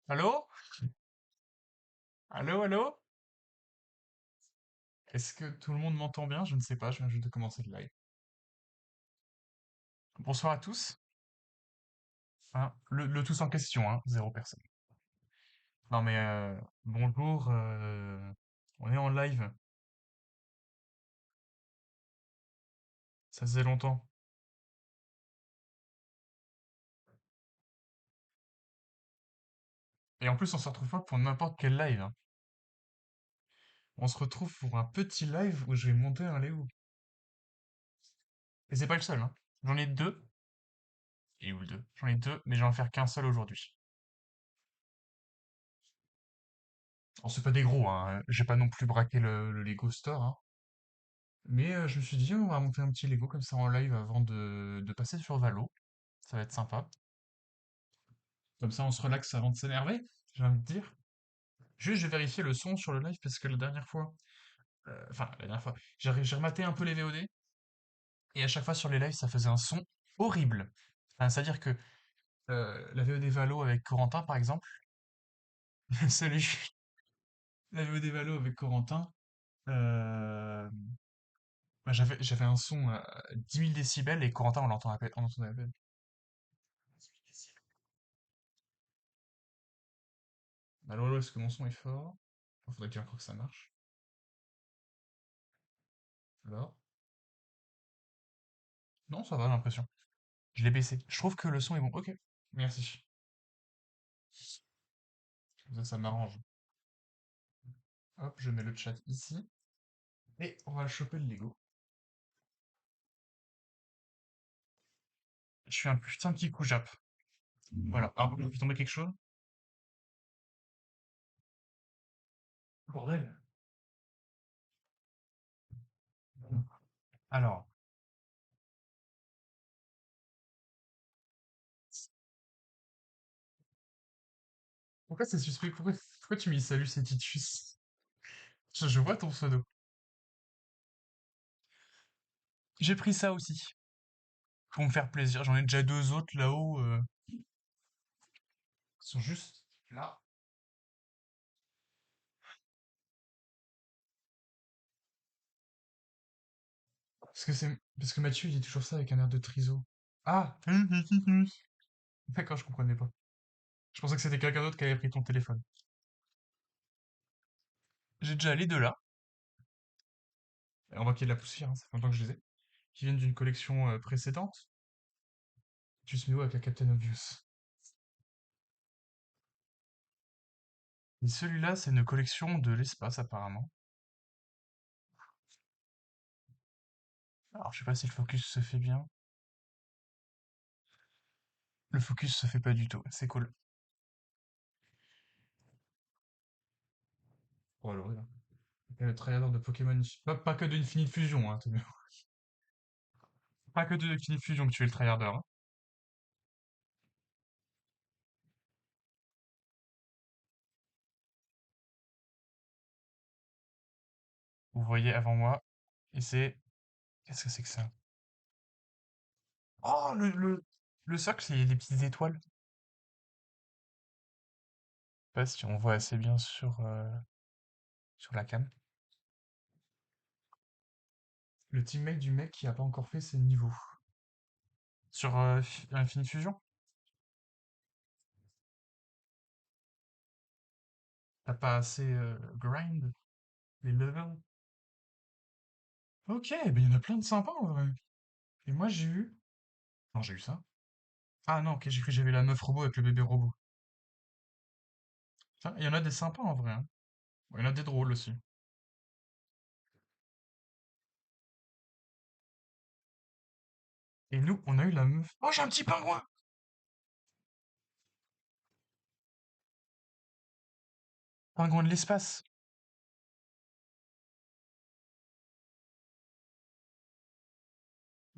Allô? Allô, allô? Est-ce que tout le monde m'entend bien? Je ne sais pas, je viens juste de commencer le live. Bonsoir à tous. Hein, le tous en question, hein, zéro personne. Non mais bonjour, on est en live, ça faisait longtemps. Et en plus, on se retrouve pas pour n'importe quel live, hein. On se retrouve pour un petit live où je vais monter un Lego. Et c'est pas le seul, hein. J'en ai deux. Et où le deux? J'en ai deux, mais je vais en faire qu'un seul aujourd'hui. Alors c'est pas des gros, hein. J'ai pas non plus braqué le Lego Store, hein. Mais je me suis dit, on va monter un petit Lego comme ça en live avant de passer sur Valo. Ça va être sympa. Comme ça, on se relaxe avant de s'énerver, j'ai envie de dire. Juste, je vais vérifier le son sur le live parce que la dernière fois, enfin, la dernière fois, j'ai rematé un peu les VOD et à chaque fois sur les lives, ça faisait un son horrible. Enfin, c'est-à-dire que la VOD Valo avec Corentin, par exemple, salut, la VOD Valo avec Corentin, euh, bah, j'avais un son à 10 000 décibels et Corentin, on l'entendait à peine. Alors, est-ce que mon son est fort? Il faudrait bien encore que ça marche. Alors? Non, ça va, j'ai l'impression. Je l'ai baissé. Je trouve que le son est bon. Ok, merci. Comme ça m'arrange. Hop, je mets le chat ici. Et on va choper le Lego. Je suis un putain de petit coup jap. Voilà. Ah, il est tombé quelque chose? Bordel. Alors, pourquoi c'est suspect? Pourquoi tu m'y salues, c'est Titus? Je vois ton pseudo. J'ai pris ça aussi. Pour me faire plaisir. J'en ai déjà deux autres là-haut. Qui sont juste là. Parce que Mathieu, il dit toujours ça avec un air de triso. Ah! D'accord, je comprenais pas. Je pensais que c'était quelqu'un d'autre qui avait pris ton téléphone. J'ai déjà les deux là. On voit qu'il y a de la poussière, hein, ça fait longtemps que je les ai. Qui viennent d'une collection précédente. Tu te mets où avec la Captain Obvious? Et celui-là, c'est une collection de l'espace apparemment. Alors, je sais pas si le focus se fait bien. Le focus se fait pas du tout. C'est cool. Oh, l'horreur. Et le trailer de Pokémon. Pas que de Infinite Fusion, hein. Pas que de Infinite Fusion que tu es le tryharder, hein. Vous voyez avant moi. Et c'est. Qu'est-ce que c'est que ça? Oh, le socle, c'est des petites étoiles. Je sais pas si on voit assez bien sur la cam. Le teammate du mec qui a pas encore fait ses niveaux. Sur Infinite Fusion? T'as pas assez grind les levels? Ok, ben il y en a plein de sympas en vrai. Et moi j'ai eu. Non, j'ai eu ça. Ah non, ok, j'ai cru que j'avais la meuf robot avec le bébé robot. Tiens, il y en a des sympas en vrai, hein. Bon, il y en a des drôles aussi. Et nous, on a eu la meuf. Oh, j'ai un petit pingouin! Pingouin de l'espace.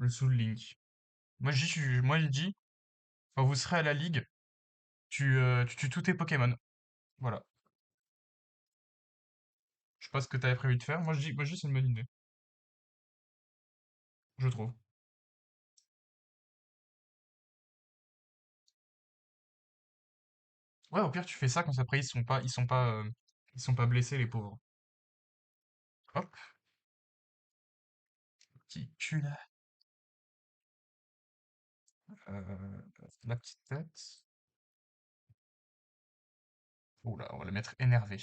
Le Soul Link. Moi j'ai dit, quand vous serez à la ligue, tu tues tous tes Pokémon. Voilà. Je sais pas ce que t'avais prévu de faire. Moi je dis c'est une bonne idée. Je trouve. Ouais, au pire, tu fais ça, quand après, ils sont pas blessés, les pauvres. Hop, petit cul là. Euh, la petite tête. Oh là, on va le mettre énervé.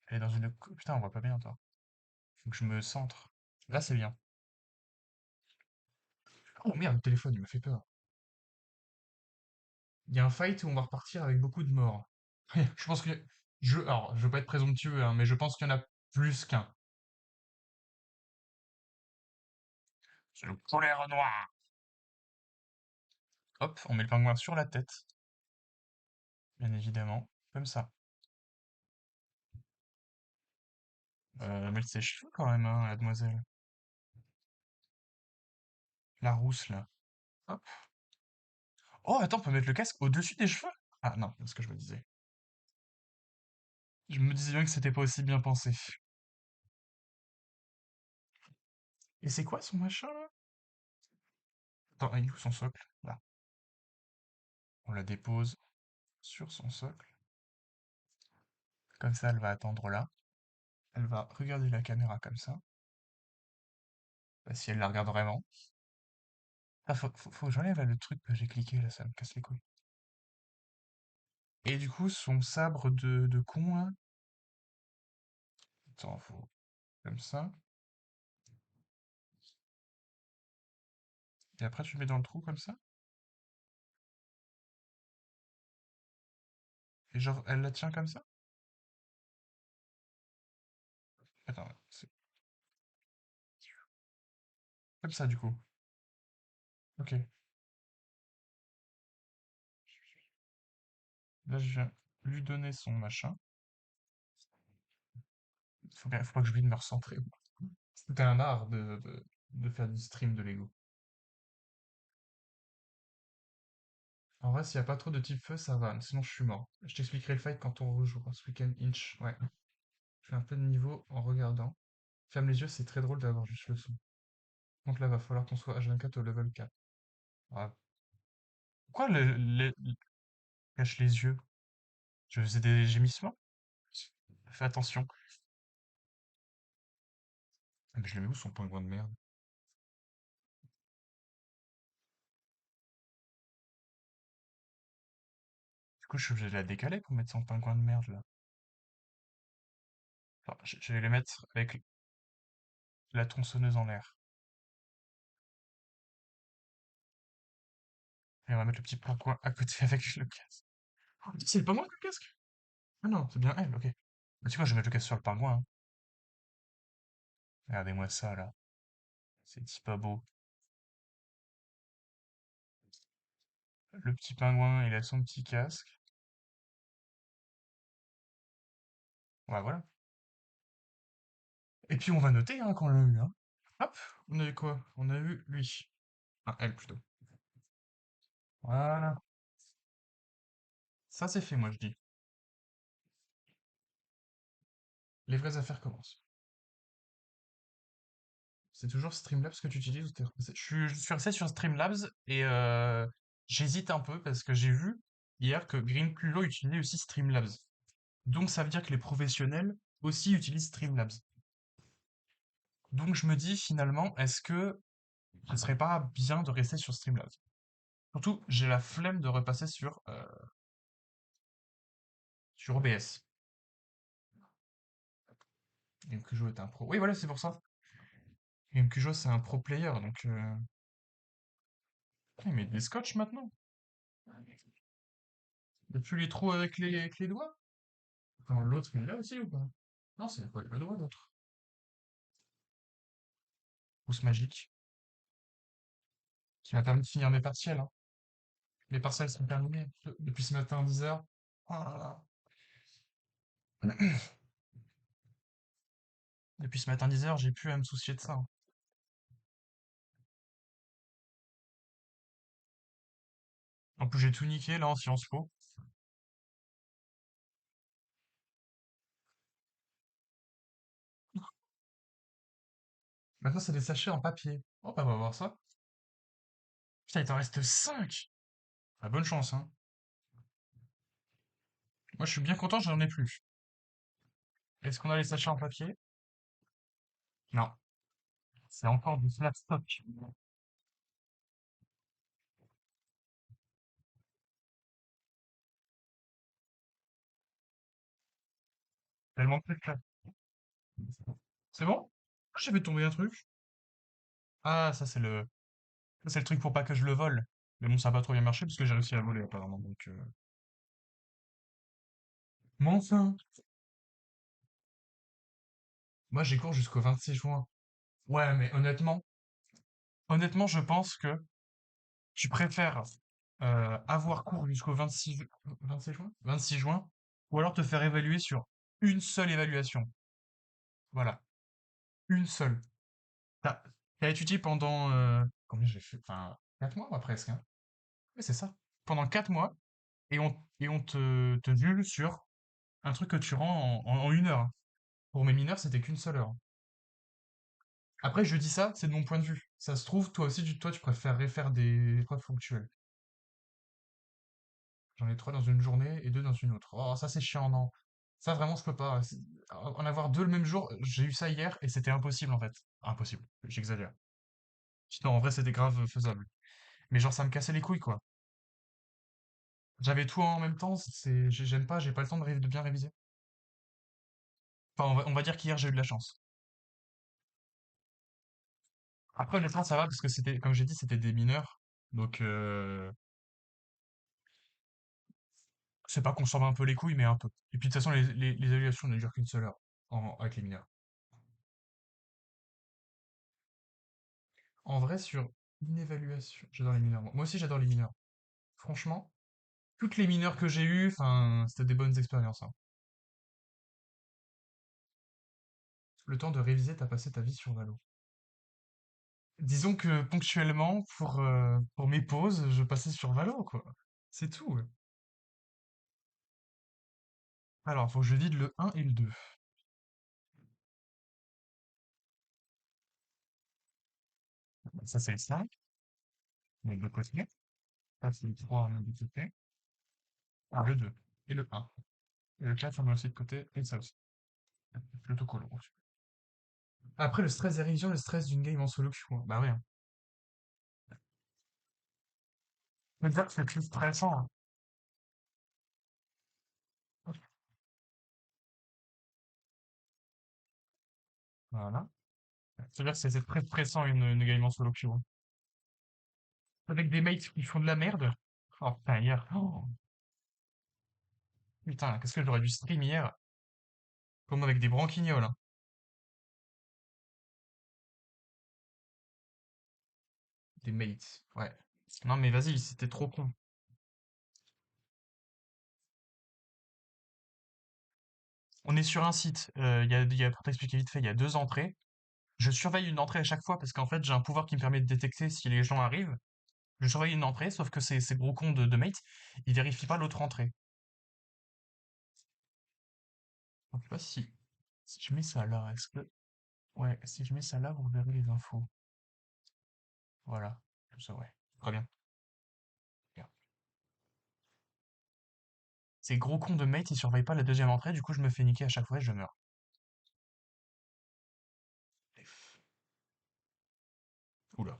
Elle est dans une... Putain, on voit pas bien, toi. Faut que je me centre. Là, c'est bien. Oh merde, le téléphone, il m'a fait peur. Il y a un fight où on va repartir avec beaucoup de morts. Je pense que... Alors, je veux pas être présomptueux, hein, mais je pense qu'il y en a plus qu'un. C'est le colère noir. Hop, on met le pingouin sur la tête, bien évidemment. Comme ça. Mais ses cheveux quand même, hein, la demoiselle. La rousse, là. Hop. Oh, attends, on peut mettre le casque au-dessus des cheveux? Ah non, c'est ce que je me disais. Je me disais bien que c'était pas aussi bien pensé. Et c'est quoi son machin, là? Attends, il est où son socle? Là. On la dépose sur son socle. Comme ça, elle va attendre là. Elle va regarder la caméra comme ça. Bah, si elle la regarde vraiment. Ah, faut que j'enlève là, le truc que j'ai cliqué, là, ça me casse les couilles. Et du coup, son sabre de con, là. Attends, faut... Comme ça. Et après, tu le mets dans le trou, comme ça. Et genre, elle la tient comme ça? Attends, c'est comme ça, du coup. Ok. Là, je viens lui donner son machin. Faut pas que j'oublie de me recentrer. C'était un art de faire du stream de Lego. En vrai, s'il n'y a pas trop de type feu, ça va. Sinon, je suis mort. Je t'expliquerai le fight quand on rejouera ce week-end Inch. Ouais. Je fais un peu de niveau en regardant. Ferme les yeux, c'est très drôle d'avoir juste le son. Donc là, va falloir qu'on soit H24 au level 4. Ouais. Pourquoi cache les yeux? Je faisais des gémissements? Fais attention. Ah, mais je le mets où son pingouin de merde? Du coup, je suis obligé de la décaler pour mettre son pingouin de merde là. Alors, je vais le mettre avec la tronçonneuse en l'air. Et on va mettre le petit pingouin à côté avec le casque. Oh, c'est le pingouin avec le casque? Ah non, c'est bien elle, ok. Bah, tu vois, je vais mettre le casque sur le pingouin, hein. Regardez-moi ça là. C'est pas beau. Le petit pingouin, il a son petit casque. Ouais, voilà. Et puis on va noter hein, quand on l'a eu. Hein. Hop, on a eu quoi? On a eu lui. Ah, elle plutôt. Voilà. Ça c'est fait, moi je dis. Les vraies affaires commencent. C'est toujours Streamlabs que tu utilises ou je suis resté sur Streamlabs et j'hésite un peu parce que j'ai vu hier que Green Plulo utilisait aussi Streamlabs. Donc ça veut dire que les professionnels aussi utilisent Streamlabs. Donc je me dis finalement, est-ce que ce serait pas bien de rester sur Streamlabs? Surtout, j'ai la flemme de repasser sur OBS. Mkujo est un pro. Oui, voilà, c'est pour ça. Mkujo, c'est un pro player, donc... Putain, il met des scotch maintenant. Il n'y a plus les trous avec les doigts. Attends, l'autre, il l'a aussi ou pas? Non, c'est pas avec le doigt, l'autre. Rousse magique. Qui m'a permis de finir mes partiels, hein. Mes partiels sont terminés depuis ce matin à 10h. Oh là là. Depuis ce matin 10h, j'ai plus à me soucier de ça, hein. En plus, j'ai tout niqué là en Sciences Po. Maintenant, c'est des sachets en papier. Oh, bah, on va voir ça. Putain, il t'en reste 5. Ah, bonne chance, hein. Moi, je suis bien content, j'en ai plus. Est-ce qu'on a les sachets en papier? Non, c'est encore du flat stock. Tellement de flat. C'est bon? Ah, j'ai fait tomber un truc. Ah, ça, c'est le truc pour pas que je le vole. Mais bon, ça a pas trop bien marché parce que j'ai réussi à le voler apparemment. Donc, Mais enfin, moi j'ai cours jusqu'au 26 juin. Ouais, mais honnêtement, je pense que tu préfères avoir cours jusqu'au 26 juin? 26 juin, ou alors te faire évaluer sur une seule évaluation. Voilà, une seule. T'as, t'as étudié pendant combien j'ai fait? Enfin, 4 mois, moi, presque, hein. Ouais, c'est ça. Pendant 4 mois, et on te nule sur un truc que tu rends en 1 heure, hein. Pour mes mineurs, c'était qu'une seule heure. Après, je dis ça, c'est de mon point de vue. Ça se trouve, toi aussi, toi, tu préférerais faire des épreuves ponctuelles. J'en ai 3 dans une journée et 2 dans une autre. Oh, ça, c'est chiant, non. Ça, vraiment, je peux pas. En avoir 2 le même jour, j'ai eu ça hier et c'était impossible, en fait. Impossible, j'exagère. Sinon, en vrai, c'était grave faisable. Mais genre, ça me cassait les couilles, quoi. J'avais tout en même temps, j'aime pas, j'ai pas le temps de bien réviser. Enfin, on va dire qu'hier, j'ai eu de la chance. Après, honnêtement, ça va parce que c'était, comme j'ai dit, c'était des mineurs. Donc, c'est pas qu'on s'en bat un peu les couilles, mais un peu. Et puis, de toute façon, les évaluations ne durent qu'une seule heure avec les mineurs. En vrai, sur une évaluation, j'adore les mineurs. Moi aussi, j'adore les mineurs. Franchement, toutes les mineurs que j'ai eues, enfin, c'était des bonnes expériences, hein. Le temps de réviser, t'as passé ta vie sur Valo. Disons que ponctuellement, pour mes pauses, je passais sur Valo, quoi. C'est tout, ouais. Alors, faut que je vide le 1 et le 2. Ça, c'est le 5, mais de l'autre côté. Ça, c'est le 3, mais de l'autre côté. Ah, le 2 et le 1. Et le 4, on met aussi de côté, et ça aussi. L'autocollant aussi. Après, le stress des révisions, le stress d'une game en solo queue, hein. Bah ouais, hein. Mais dire que c'est plus stressant, hein. Voilà. C'est-à-dire que c'est très stressant une game en solo queue, hein. Avec des mates qui font de la merde. Oh putain, hier. Oh, putain, qu'est-ce que j'aurais dû stream hier? Comme avec des branquignoles, hein. Des mates, ouais. Non mais vas-y, c'était trop con. On est sur un site, pour t'expliquer vite fait, il y a 2 entrées. Je surveille une entrée à chaque fois parce qu'en fait j'ai un pouvoir qui me permet de détecter si les gens arrivent. Je surveille une entrée, sauf que ces gros cons de mates, ils vérifient pas l'autre entrée. Donc, je sais pas si je mets ça là, est-ce que... Ouais, si je mets ça là, vous verrez les infos. Voilà, tout ça, ouais. Très bien. Bien. Ces gros cons de mates, ils surveillent pas la deuxième entrée, du coup je me fais niquer à chaque fois et je meurs. Oula.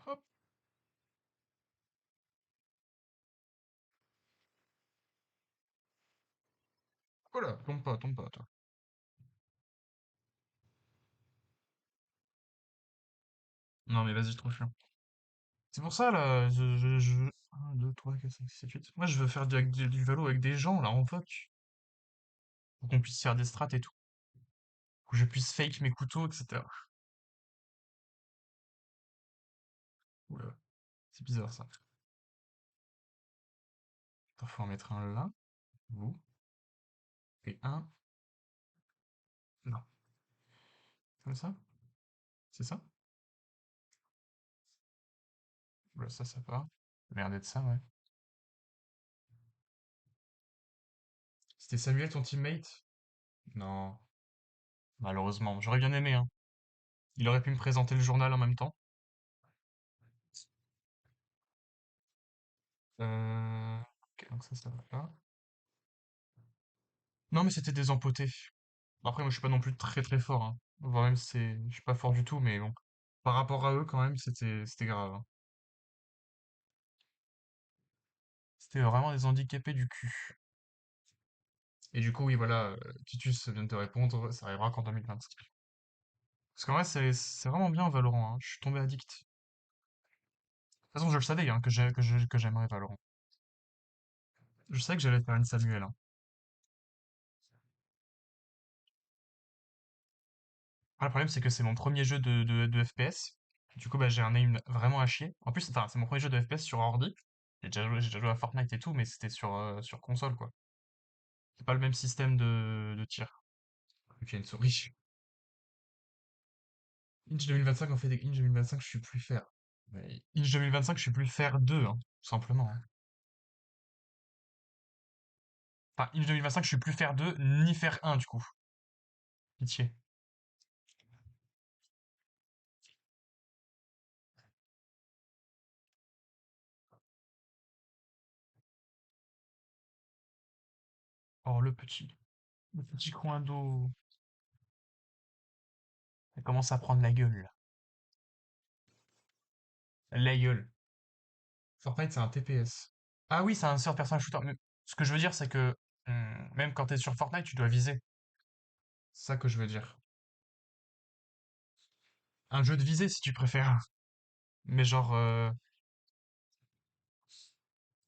Hop. Oula, tombe pas, toi. Non mais vas-y, trop chiant. C'est pour ça, là, 1, 2, 3, 4, 5, 6, 7, 8. Moi, je veux faire du Valo avec des gens, là, en voc. Pour qu'on puisse faire des strats et tout. Que je puisse fake mes couteaux, etc. Oula, c'est bizarre, ça. Attends, faut en mettre un là, vous, et un là. Comme ça? C'est ça? Oula, ça va. Merde d'être ça, ouais. C'était Samuel, ton teammate? Non, malheureusement. J'aurais bien aimé, hein. Il aurait pu me présenter le journal en même temps. Ok, donc ça va là. Non, mais c'était des empotés. Bon, après, moi, je suis pas non plus très très fort, hein. Voire même, je suis pas fort du tout, mais bon. Par rapport à eux, quand même, c'était grave, hein. C'était vraiment des handicapés du cul. Et du coup, oui, voilà, Titus vient de te répondre, ça arrivera qu'en 2025. Parce qu'en vrai, c'est vraiment bien Valorant, hein. Je suis tombé addict. De toute façon, je le savais, hein, que j'aimerais Valorant. Je savais que j'allais faire une Samuel, hein. Après, le problème, c'est que c'est mon premier jeu de FPS. Du coup, bah, j'ai un aim vraiment à chier. En plus, enfin, c'est mon premier jeu de FPS sur ordi. J'ai déjà joué à Fortnite et tout, mais c'était sur console, quoi. C'est pas le même système de tir. Et puis, il y a une souris. Inch 2025, on fait des Inch 2025, je suis plus faire. Mais Inch 2025, je suis plus faire 2, hein, tout simplement, hein. Enfin, Inch 2025, je suis plus faire 2, ni faire un, du coup. Pitié. Oh, le petit coin d'eau. Elle commence à prendre la gueule, là. La gueule. Fortnite, c'est un TPS. Ah oui, c'est un third person shooter. Mais ce que je veux dire, c'est que même quand t'es sur Fortnite, tu dois viser. C'est ça que je veux dire. Un jeu de visée, si tu préfères. Mais genre,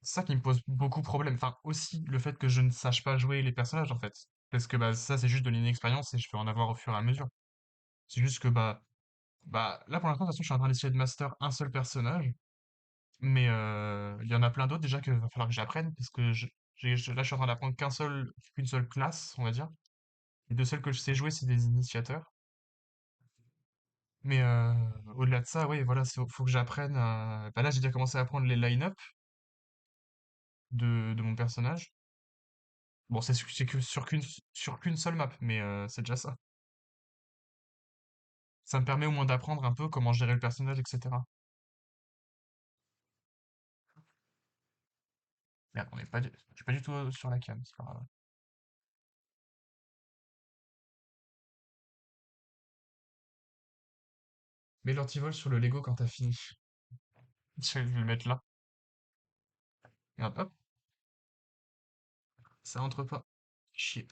c'est ça qui me pose beaucoup de problème. Enfin, aussi le fait que je ne sache pas jouer les personnages, en fait. Parce que bah, ça, c'est juste de l'inexpérience et je vais en avoir au fur et à mesure. C'est juste que bah là, pour l'instant, de toute façon, je suis en train d'essayer de master un seul personnage. Mais il y en a plein d'autres déjà qu'il va falloir que j'apprenne. Parce que là, je suis en train d'apprendre qu'une seule classe, on va dire. Les deux seuls que je sais jouer, c'est des initiateurs. Mais au-delà de ça, oui, voilà, faut que j'apprenne à... Bah là, j'ai déjà commencé à apprendre les line-up de mon personnage. Bon, c'est que sur qu'une seule map, mais c'est déjà ça. Ça me permet au moins d'apprendre un peu comment gérer le personnage, etc. Merde, je suis pas du tout sur la cam, c'est pas grave. Mets l'antivol sur le Lego quand t'as fini. Je vais le mettre là. Et hop, ça entre pas. Chier,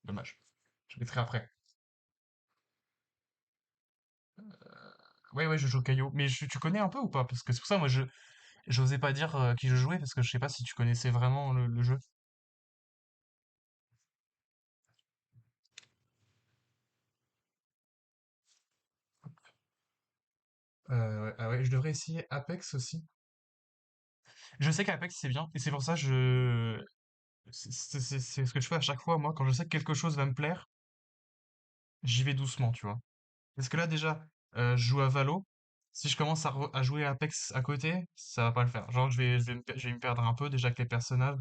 dommage. Je le mettrai après. Ouais, ouais, je joue Caillou. Mais tu connais un peu ou pas? Parce que c'est pour ça, moi, j'osais pas dire qui je jouais, parce que je sais pas si tu connaissais vraiment le jeu. Ouais, ah ouais, je devrais essayer Apex aussi. Je sais qu'Apex c'est bien, et c'est pour ça c'est ce que je fais à chaque fois, moi, quand je sais que quelque chose va me plaire, j'y vais doucement, tu vois. Parce que là, déjà, je joue à Valo. Si je commence à jouer à Apex à côté, ça va pas le faire. Genre, je vais me perdre un peu, déjà que les personnages.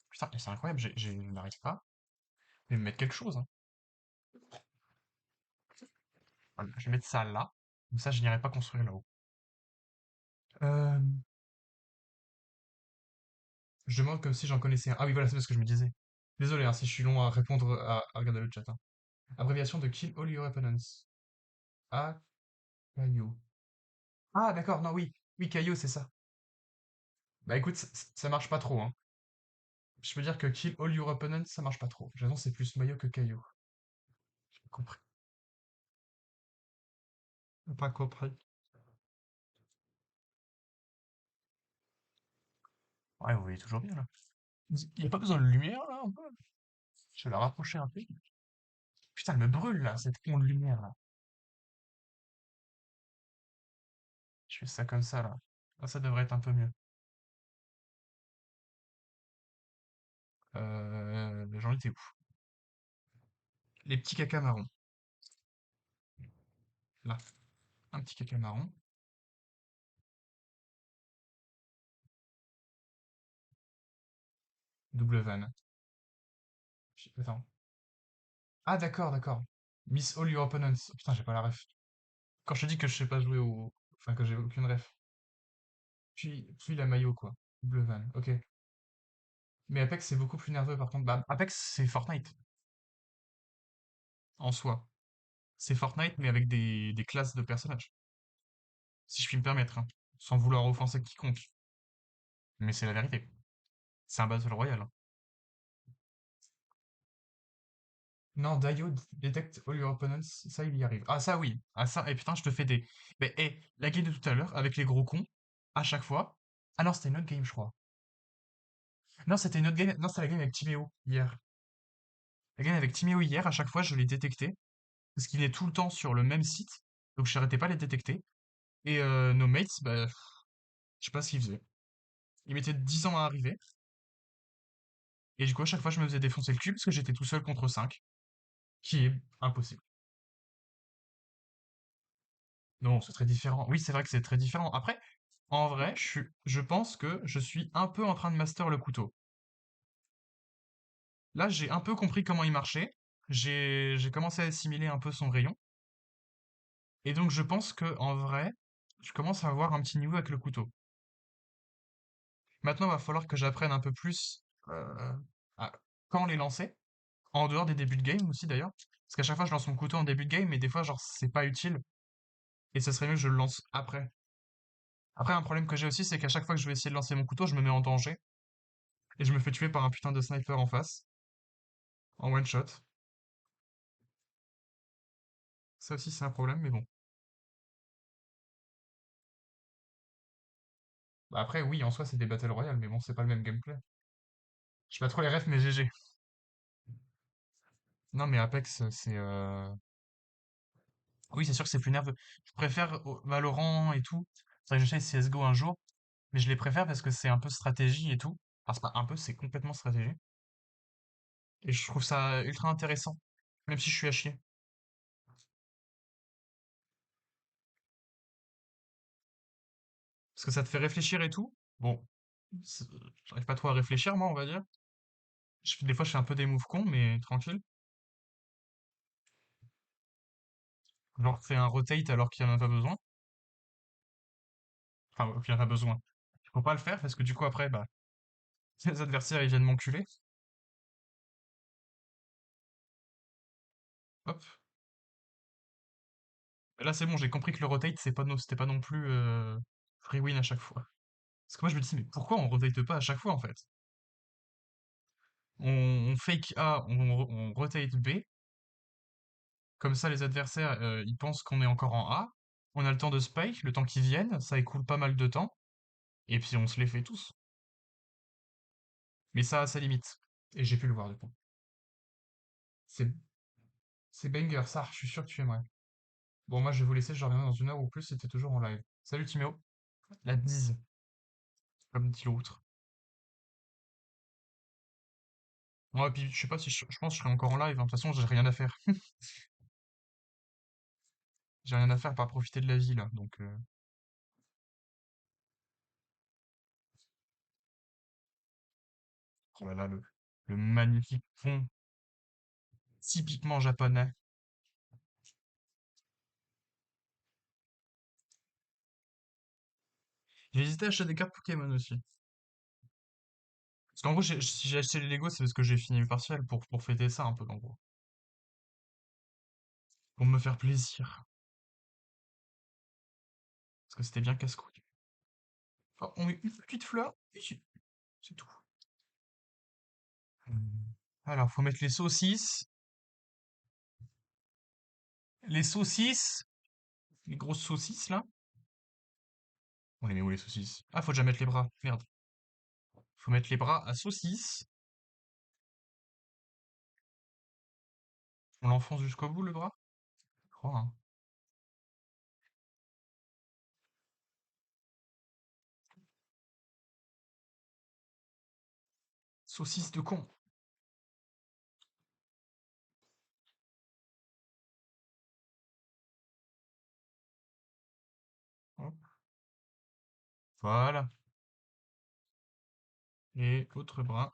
Putain, c'est incroyable, je n'arrive pas. Je vais me mettre quelque chose, hein. Voilà, je vais mettre ça là. Comme ça, je n'irai pas construire là-haut. Euh, je demande comme si j'en connaissais un. Ah oui, voilà, c'est ce que je me disais. Désolé, hein, si je suis long à répondre, à regarder le chat, hein. Abréviation de Kill All Your Opponents. Ah, Caillou. Ah, d'accord, non, oui. Oui, Caillou, c'est ça. Bah écoute, ça marche pas trop, hein. Je peux dire que Kill All Your Opponents, ça marche pas trop. J'annonce, c'est plus maillot que Caillou. J'ai compris. Pas compris. Ouais, vous voyez toujours bien, là. Il y a pas besoin de lumière, là, un peu? Je vais la rapprocher un peu. Putain, elle me brûle, là, cette onde de lumière, là. Je fais ça comme ça, là. Ah, ça devrait être un peu mieux. J'en étais où? Les petits caca marrons. Là. Un petit caca marron. Double vanne. Attends. Ah, d'accord, d'accord. Miss All Your Opponents. Oh, putain, j'ai pas la ref. Quand je te dis que je sais pas jouer au... Enfin, que j'ai aucune ref. Puis la maillot, quoi. Bleu van, ok. Mais Apex, c'est beaucoup plus nerveux, par contre. Bah, Apex, c'est Fortnite, en soi. C'est Fortnite, mais avec des classes de personnages. Si je puis me permettre, hein. Sans vouloir offenser quiconque. Mais c'est la vérité. C'est un Battle Royale, hein. Non, Diode detect all your opponents, ça il y arrive. Ah ça oui, ah ça, et putain je te fais des... Mais la game de tout à l'heure, avec les gros cons, à chaque fois... Ah non, c'était une autre game je crois. Non, c'était une autre game, non c'était la game avec Timéo, hier. La game avec Timéo hier, à chaque fois je l'ai détecté, parce qu'il est tout le temps sur le même site, donc je n'arrêtais pas de les détecter. Et nos mates, bah, je sais pas ce qu'ils faisaient. Ils mettaient 10 ans à arriver, et du coup à chaque fois je me faisais défoncer le cul, parce que j'étais tout seul contre 5, qui est impossible. Non, c'est très différent. Oui, c'est vrai que c'est très différent. Après, en vrai, je pense que je suis un peu en train de master le couteau. Là, j'ai un peu compris comment il marchait. J'ai commencé à assimiler un peu son rayon. Et donc, je pense que, en vrai, je commence à avoir un petit niveau avec le couteau. Maintenant, il va falloir que j'apprenne un peu plus à quand les lancer. En dehors des débuts de game aussi, d'ailleurs. Parce qu'à chaque fois, je lance mon couteau en début de game, et des fois, genre, c'est pas utile. Et ce serait mieux que je le lance après. Après, un problème que j'ai aussi, c'est qu'à chaque fois que je vais essayer de lancer mon couteau, je me mets en danger. Et je me fais tuer par un putain de sniper en face, en one shot. Ça aussi, c'est un problème, mais bon. Bah après, oui, en soi, c'est des Battle Royale, mais bon, c'est pas le même gameplay. Je sais pas trop les refs, mais GG. Non, mais Apex, c'est... Oui, c'est sûr que c'est plus nerveux. Je préfère Valorant et tout. C'est vrai que j'essaie CSGO un jour, mais je les préfère parce que c'est un peu stratégie et tout. Enfin, c'est pas un peu, c'est complètement stratégie. Et je trouve ça ultra intéressant, même si je suis à chier. Parce que ça te fait réfléchir et tout. Bon, c'est- j'arrive pas trop à réfléchir, moi, on va dire. Des fois, je fais un peu des moves cons, mais tranquille. Genre, fais un rotate alors qu'il y en a pas besoin. Enfin, qu'il y en a besoin. Faut pas le faire parce que du coup, après, bah, les adversaires, ils viennent m'enculer. Hop. Et là, c'est bon, j'ai compris que le rotate, c'était pas non plus free win à chaque fois. Parce que moi, je me dis, mais pourquoi on rotate pas à chaque fois, en fait? On fake A, on rotate B. Comme ça, les adversaires, ils pensent qu'on est encore en A. On a le temps de spike, le temps qu'ils viennent. Ça écoule pas mal de temps. Et puis, on se les fait tous. Mais ça a sa limite. Et j'ai pu le voir, du coup. C'est c'est banger, ça, je suis sûr que tu aimerais. Bon, moi, je vais vous laisser, je reviendrai dans une heure ou plus, c'était toujours en live. Salut Timéo, la bise, comme dit l'autre. Ouais, puis je sais pas si je pense que je serai encore en live, hein. De toute façon, j'ai rien à faire. J'ai rien à faire par profiter de la vie, là. Donc, oh là là, le magnifique fond, typiquement japonais. J'ai hésité à acheter des cartes Pokémon aussi. Parce qu'en gros, si j'ai acheté les Lego, c'est parce que j'ai fini le partiel pour fêter ça un peu, en gros. Pour me faire plaisir. Parce que c'était bien casse-couille. Enfin, on met une petite fleur, et c'est tout. Alors, faut mettre les saucisses. Les saucisses. Les grosses saucisses, là. On les met où, les saucisses? Ah, faut déjà mettre les bras. Merde. Faut mettre les bras à saucisses. On l'enfonce jusqu'au bout, le bras? Je crois, hein. Saucisse de con. Hop, voilà. Et autre bras.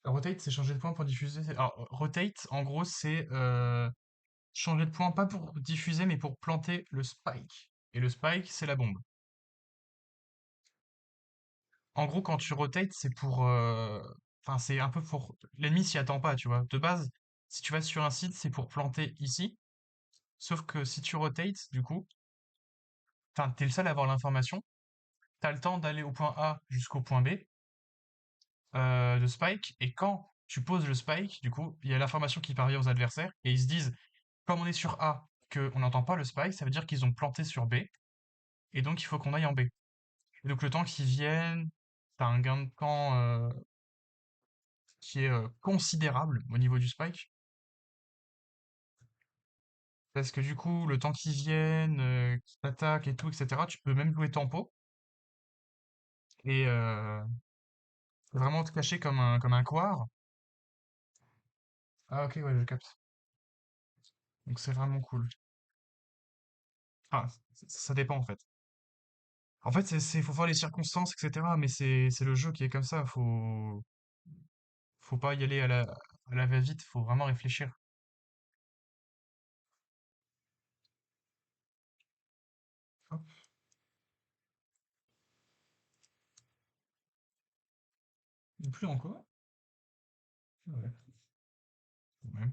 Rotate, c'est changer de point pour diffuser. Alors, rotate, en gros, c'est Changer de point, pas pour diffuser, mais pour planter le spike. Et le spike, c'est la bombe. En gros, quand tu rotates, c'est pour... Enfin, c'est un peu pour... L'ennemi s'y attend pas, tu vois. De base, si tu vas sur un site, c'est pour planter ici. Sauf que si tu rotates, du coup, enfin, t'es le seul à avoir l'information. T'as le temps d'aller au point A jusqu'au point B de spike. Et quand tu poses le spike, du coup, il y a l'information qui parvient aux adversaires. Et ils se disent, comme on est sur A, qu'on n'entend pas le spike, ça veut dire qu'ils ont planté sur B. Et donc, il faut qu'on aille en B. Et donc, le temps qu'ils viennent, t'as un gain de temps qui est considérable au niveau du spike. Parce que du coup, le temps qu'ils viennent, qu'ils t'attaquent et tout, etc., tu peux même jouer tempo et vraiment te cacher comme un couard. Ah ok, ouais, je capte. Donc c'est vraiment cool. Enfin, ça dépend en fait. En fait, faut voir les circonstances, etc. Mais c'est le jeu qui est comme ça. Faut pas y aller à la va-vite. Faut vraiment réfléchir. Hop. Plus encore. Ouais. Ouais.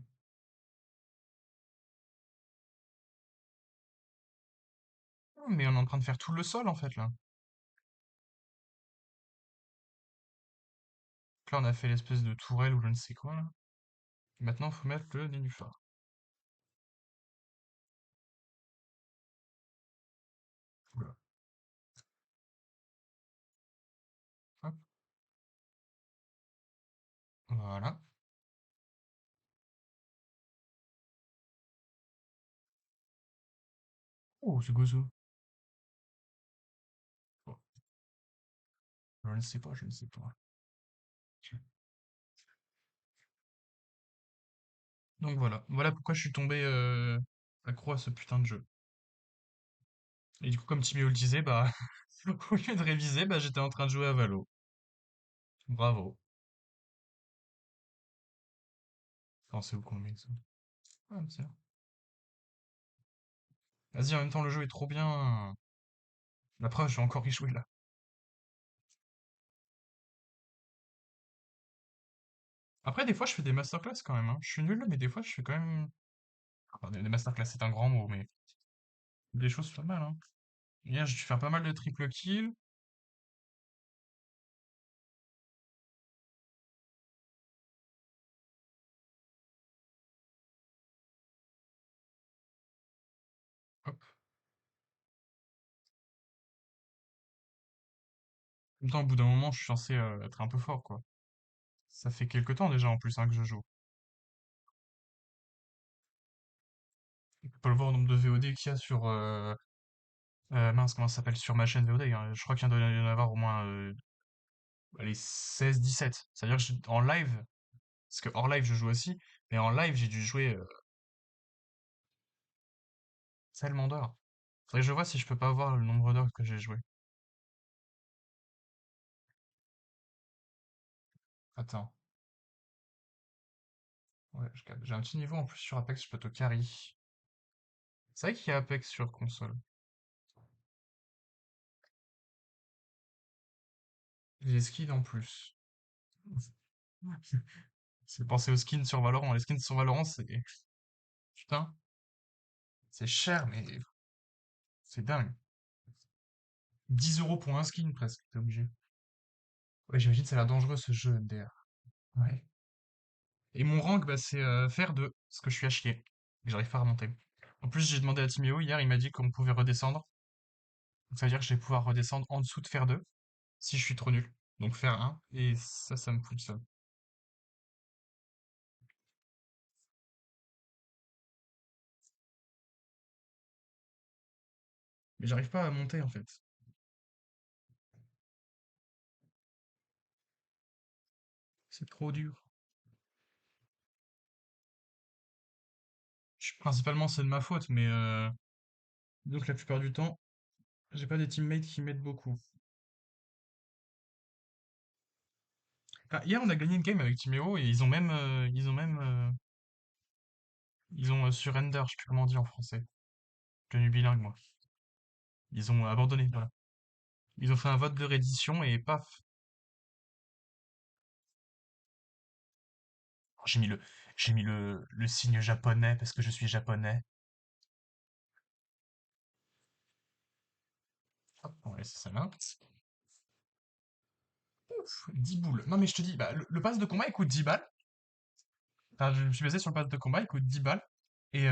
Mais on est en train de faire tout le sol en fait là. Donc là, on a fait l'espèce de tourelle ou je ne sais quoi là. Maintenant, faut mettre le nénuphar. Oula. Hop. Voilà. Oh, c'est gozo. Oh, je ne sais pas, je ne sais pas. Donc voilà. Voilà pourquoi je suis tombé accro à ce putain de jeu. Et du coup, comme Timéo le disait, bah, au lieu de réviser, bah, j'étais en train de jouer à Valo. Bravo. Attends, c'est où qu'on le met ça? Ah, tiens. Vas-y, en même temps, le jeu est trop bien. La preuve, je vais encore y jouer là. Après, des fois, je fais des masterclass quand même, hein. Je suis nul, mais des fois, je fais quand même. Enfin, des masterclass, c'est un grand mot, mais des choses pas mal, hein. Hier, j'ai dû faire pas mal de triple kill. Hop. En même temps, au bout d'un moment, je suis censé être un peu fort, quoi. Ça fait quelques temps déjà en plus hein, que je joue. On peut le voir au nombre de VOD qu'il y a sur mince, comment ça s'appelle sur ma chaîne VOD, hein. Je crois qu'il y en doit y en avoir au moins allez, 16-17. C'est-à-dire que en live, parce que hors live je joue aussi, mais en live j'ai dû jouer tellement d'heures. Faudrait que je vois si je peux pas voir le nombre d'heures que j'ai joué. Attends. Ouais, j'ai un petit niveau en plus sur Apex, je peux te carry. C'est vrai qu'il y a Apex sur console. J'ai des skins en plus. C'est penser aux skins sur Valorant. Les skins sur Valorant, c'est... Putain, c'est cher, mais c'est dingue. 10 € pour un skin presque, t'es obligé. Ouais, j'imagine que ça a l'air dangereux ce jeu MDR. Ouais. Et mon rank, bah, c'est faire 2, parce que je suis à chier. Et j'arrive pas à remonter. En plus, j'ai demandé à Timéo hier, il m'a dit qu'on pouvait redescendre. Donc ça veut dire que je vais pouvoir redescendre en dessous de faire 2, si je suis trop nul. Donc faire un et ça me fout le seum. Mais j'arrive pas à monter en fait. C'est trop dur. Principalement, c'est de ma faute, mais donc la plupart du temps, j'ai pas des teammates qui m'aident beaucoup. Ah, hier, on a gagné une game avec Timéo et ils ont même Ils ont surrender, je sais plus comment on dit en français. Devenu bilingue, moi. Ils ont abandonné, voilà. Ils ont fait un vote de reddition et paf. J'ai mis le signe japonais parce que je suis japonais. Hop, on va laisser ça là. Ouf, 10 boules. Non mais je te dis, bah, le pass de combat il coûte 10 balles. Enfin, je me suis basé sur le pass de combat, il coûte 10 balles. Et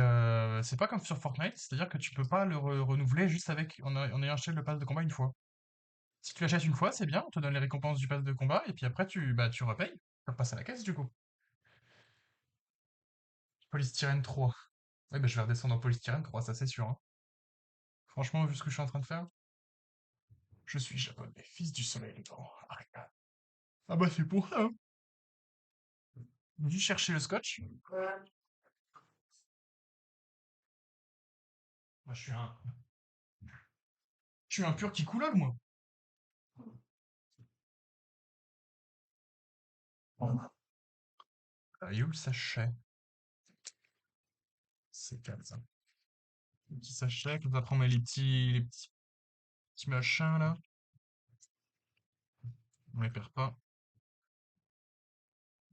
c'est pas comme sur Fortnite, c'est-à-dire que tu peux pas le renouveler juste avec en ayant acheté le pass de combat une fois. Si tu l'achètes une fois, c'est bien, on te donne les récompenses du pass de combat, et puis après tu repayes. Tu repasses à la caisse du coup. Polystyrène 3. Ouais, bah je vais redescendre en polystyrène 3, ça c'est sûr, hein. Franchement, vu ce que je suis en train de faire, je suis japonais, fils du soleil levant. Arrête. Ah bah c'est pour ça, hein. Juste chercher le scotch. Moi je suis un pur qui coulole, moi. Ah, et où le sachet? C'est calme ça. Le petit sachet, comme ça prend les petits machins là. On les perd pas.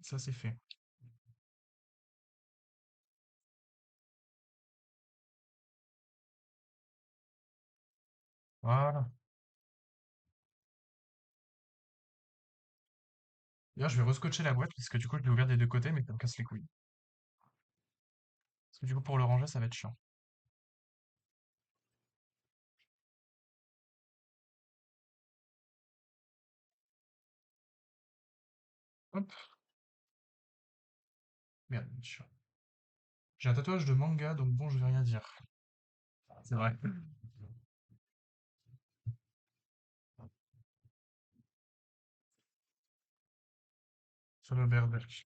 Ça c'est fait. Voilà. D'ailleurs, je vais rescotcher la boîte parce que du coup je l'ai ouvert des deux côtés, mais ça me casse les couilles. Parce que du coup pour le ranger, ça va être chiant. Hop. Merde, chiant. J'ai un tatouage de manga, donc bon, je vais rien dire. C'est vrai. Sur le Berserk.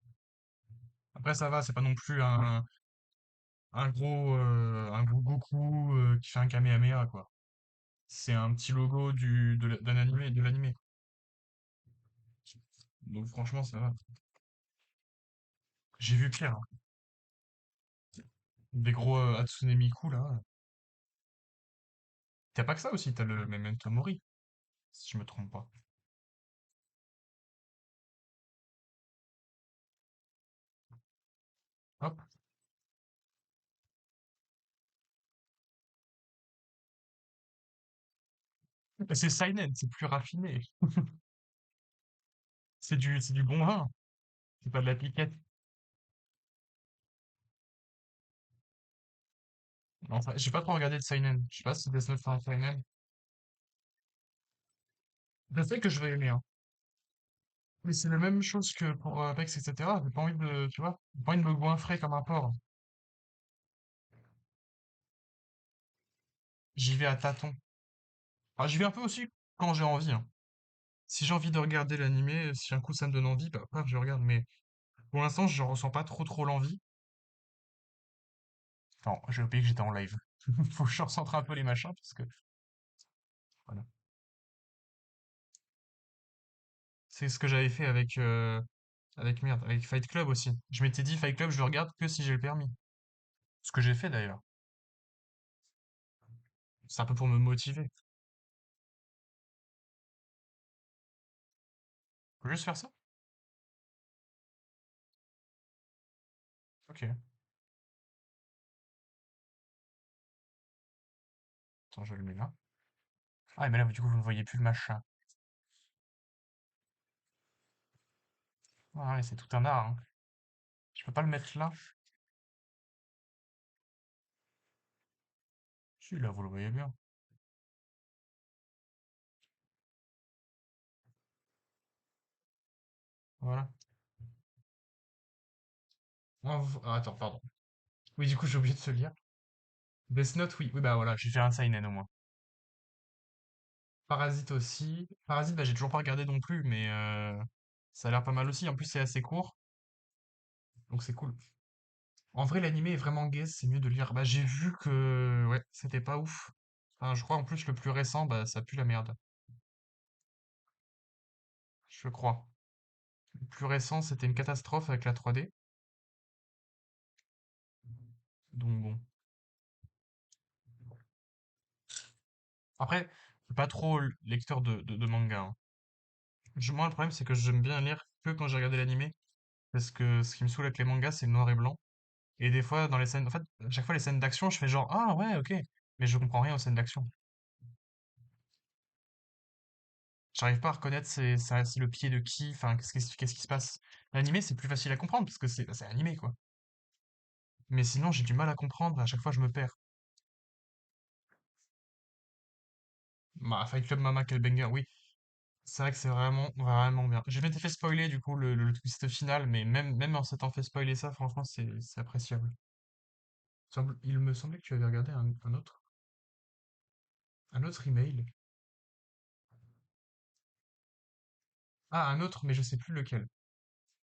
Après, ça va, c'est pas non plus un gros Goku qui fait un Kamehameha, quoi. C'est un petit logo d'un animé, de l'animé. Donc franchement, ça va. J'ai vu pire, hein. Des gros Hatsune Miku, là. T'as pas que ça aussi, t'as le Memento Mori, si je me trompe pas. Hop. Et c'est Seinen, c'est plus raffiné. C'est du bon vin, c'est pas de la piquette. Non, j'ai pas trop regardé de Seinen. Je sais pas si Death Note fait un Seinen. Je sais que je vais aimer, hein. Mais c'est la même chose que pour Apex, etc. J'ai pas envie de, tu vois, j'ai pas envie de me goinfrer comme un porc. J'y vais à tâtons. Enfin, j'y vais un peu aussi quand j'ai envie, hein. Si j'ai envie de regarder l'animé, si un coup ça me donne envie, bah, paf, je regarde. Mais pour l'instant, je ressens pas trop l'envie. Enfin, j'ai oublié que j'étais en live. Faut que je recentre un peu les machins, parce que, voilà. C'est ce que j'avais fait merde, avec Fight Club aussi. Je m'étais dit, Fight Club, je le regarde que si j'ai le permis. Ce que j'ai fait d'ailleurs. C'est un peu pour me motiver. Faut juste faire ça? Ok. Attends, je le mets là. Ah, mais là, du coup, vous ne voyez plus le machin. Ah ouais, c'est tout un art, hein. Je peux pas le mettre là. Si, là, vous le voyez bien. Voilà. Attends, pardon. Oui, du coup, j'ai oublié de se lire. Death Note, oui. Oui, bah voilà, j'ai fait un seinen au moins. Parasite aussi. Parasite, bah j'ai toujours pas regardé non plus, mais ça a l'air pas mal aussi. En plus, c'est assez court, donc c'est cool. En vrai, l'animé est vraiment gaze, c'est mieux de le lire. Bah j'ai vu que ouais, c'était pas ouf. Enfin, je crois en plus le plus récent, bah ça pue la merde. Je crois. Le plus récent, c'était une catastrophe avec la 3D. Donc bon. Après, je suis pas trop lecteur de manga, hein. Moi, le problème, c'est que j'aime bien lire que quand j'ai regardé l'animé. Parce que ce qui me saoule avec les mangas, c'est le noir et blanc. Et des fois, dans les scènes, en fait, à chaque fois, les scènes d'action, je fais genre, ah ouais, ok. Mais je comprends rien aux scènes d'action. J'arrive pas à reconnaître c'est le pied de qui, enfin, qu'est-ce qui se passe. L'animé, c'est plus facile à comprendre parce que c'est animé, quoi. Mais sinon, j'ai du mal à comprendre, à chaque fois, je me perds. Bah, Fight Club Mama Quel Banger, oui. C'est vrai que c'est vraiment, vraiment bien. J'ai m'étais fait spoiler, du coup, le twist final, mais même en s'étant fait spoiler ça, franchement, c'est appréciable. Il me semblait que tu avais regardé un autre email. Ah, un autre, mais je sais plus lequel.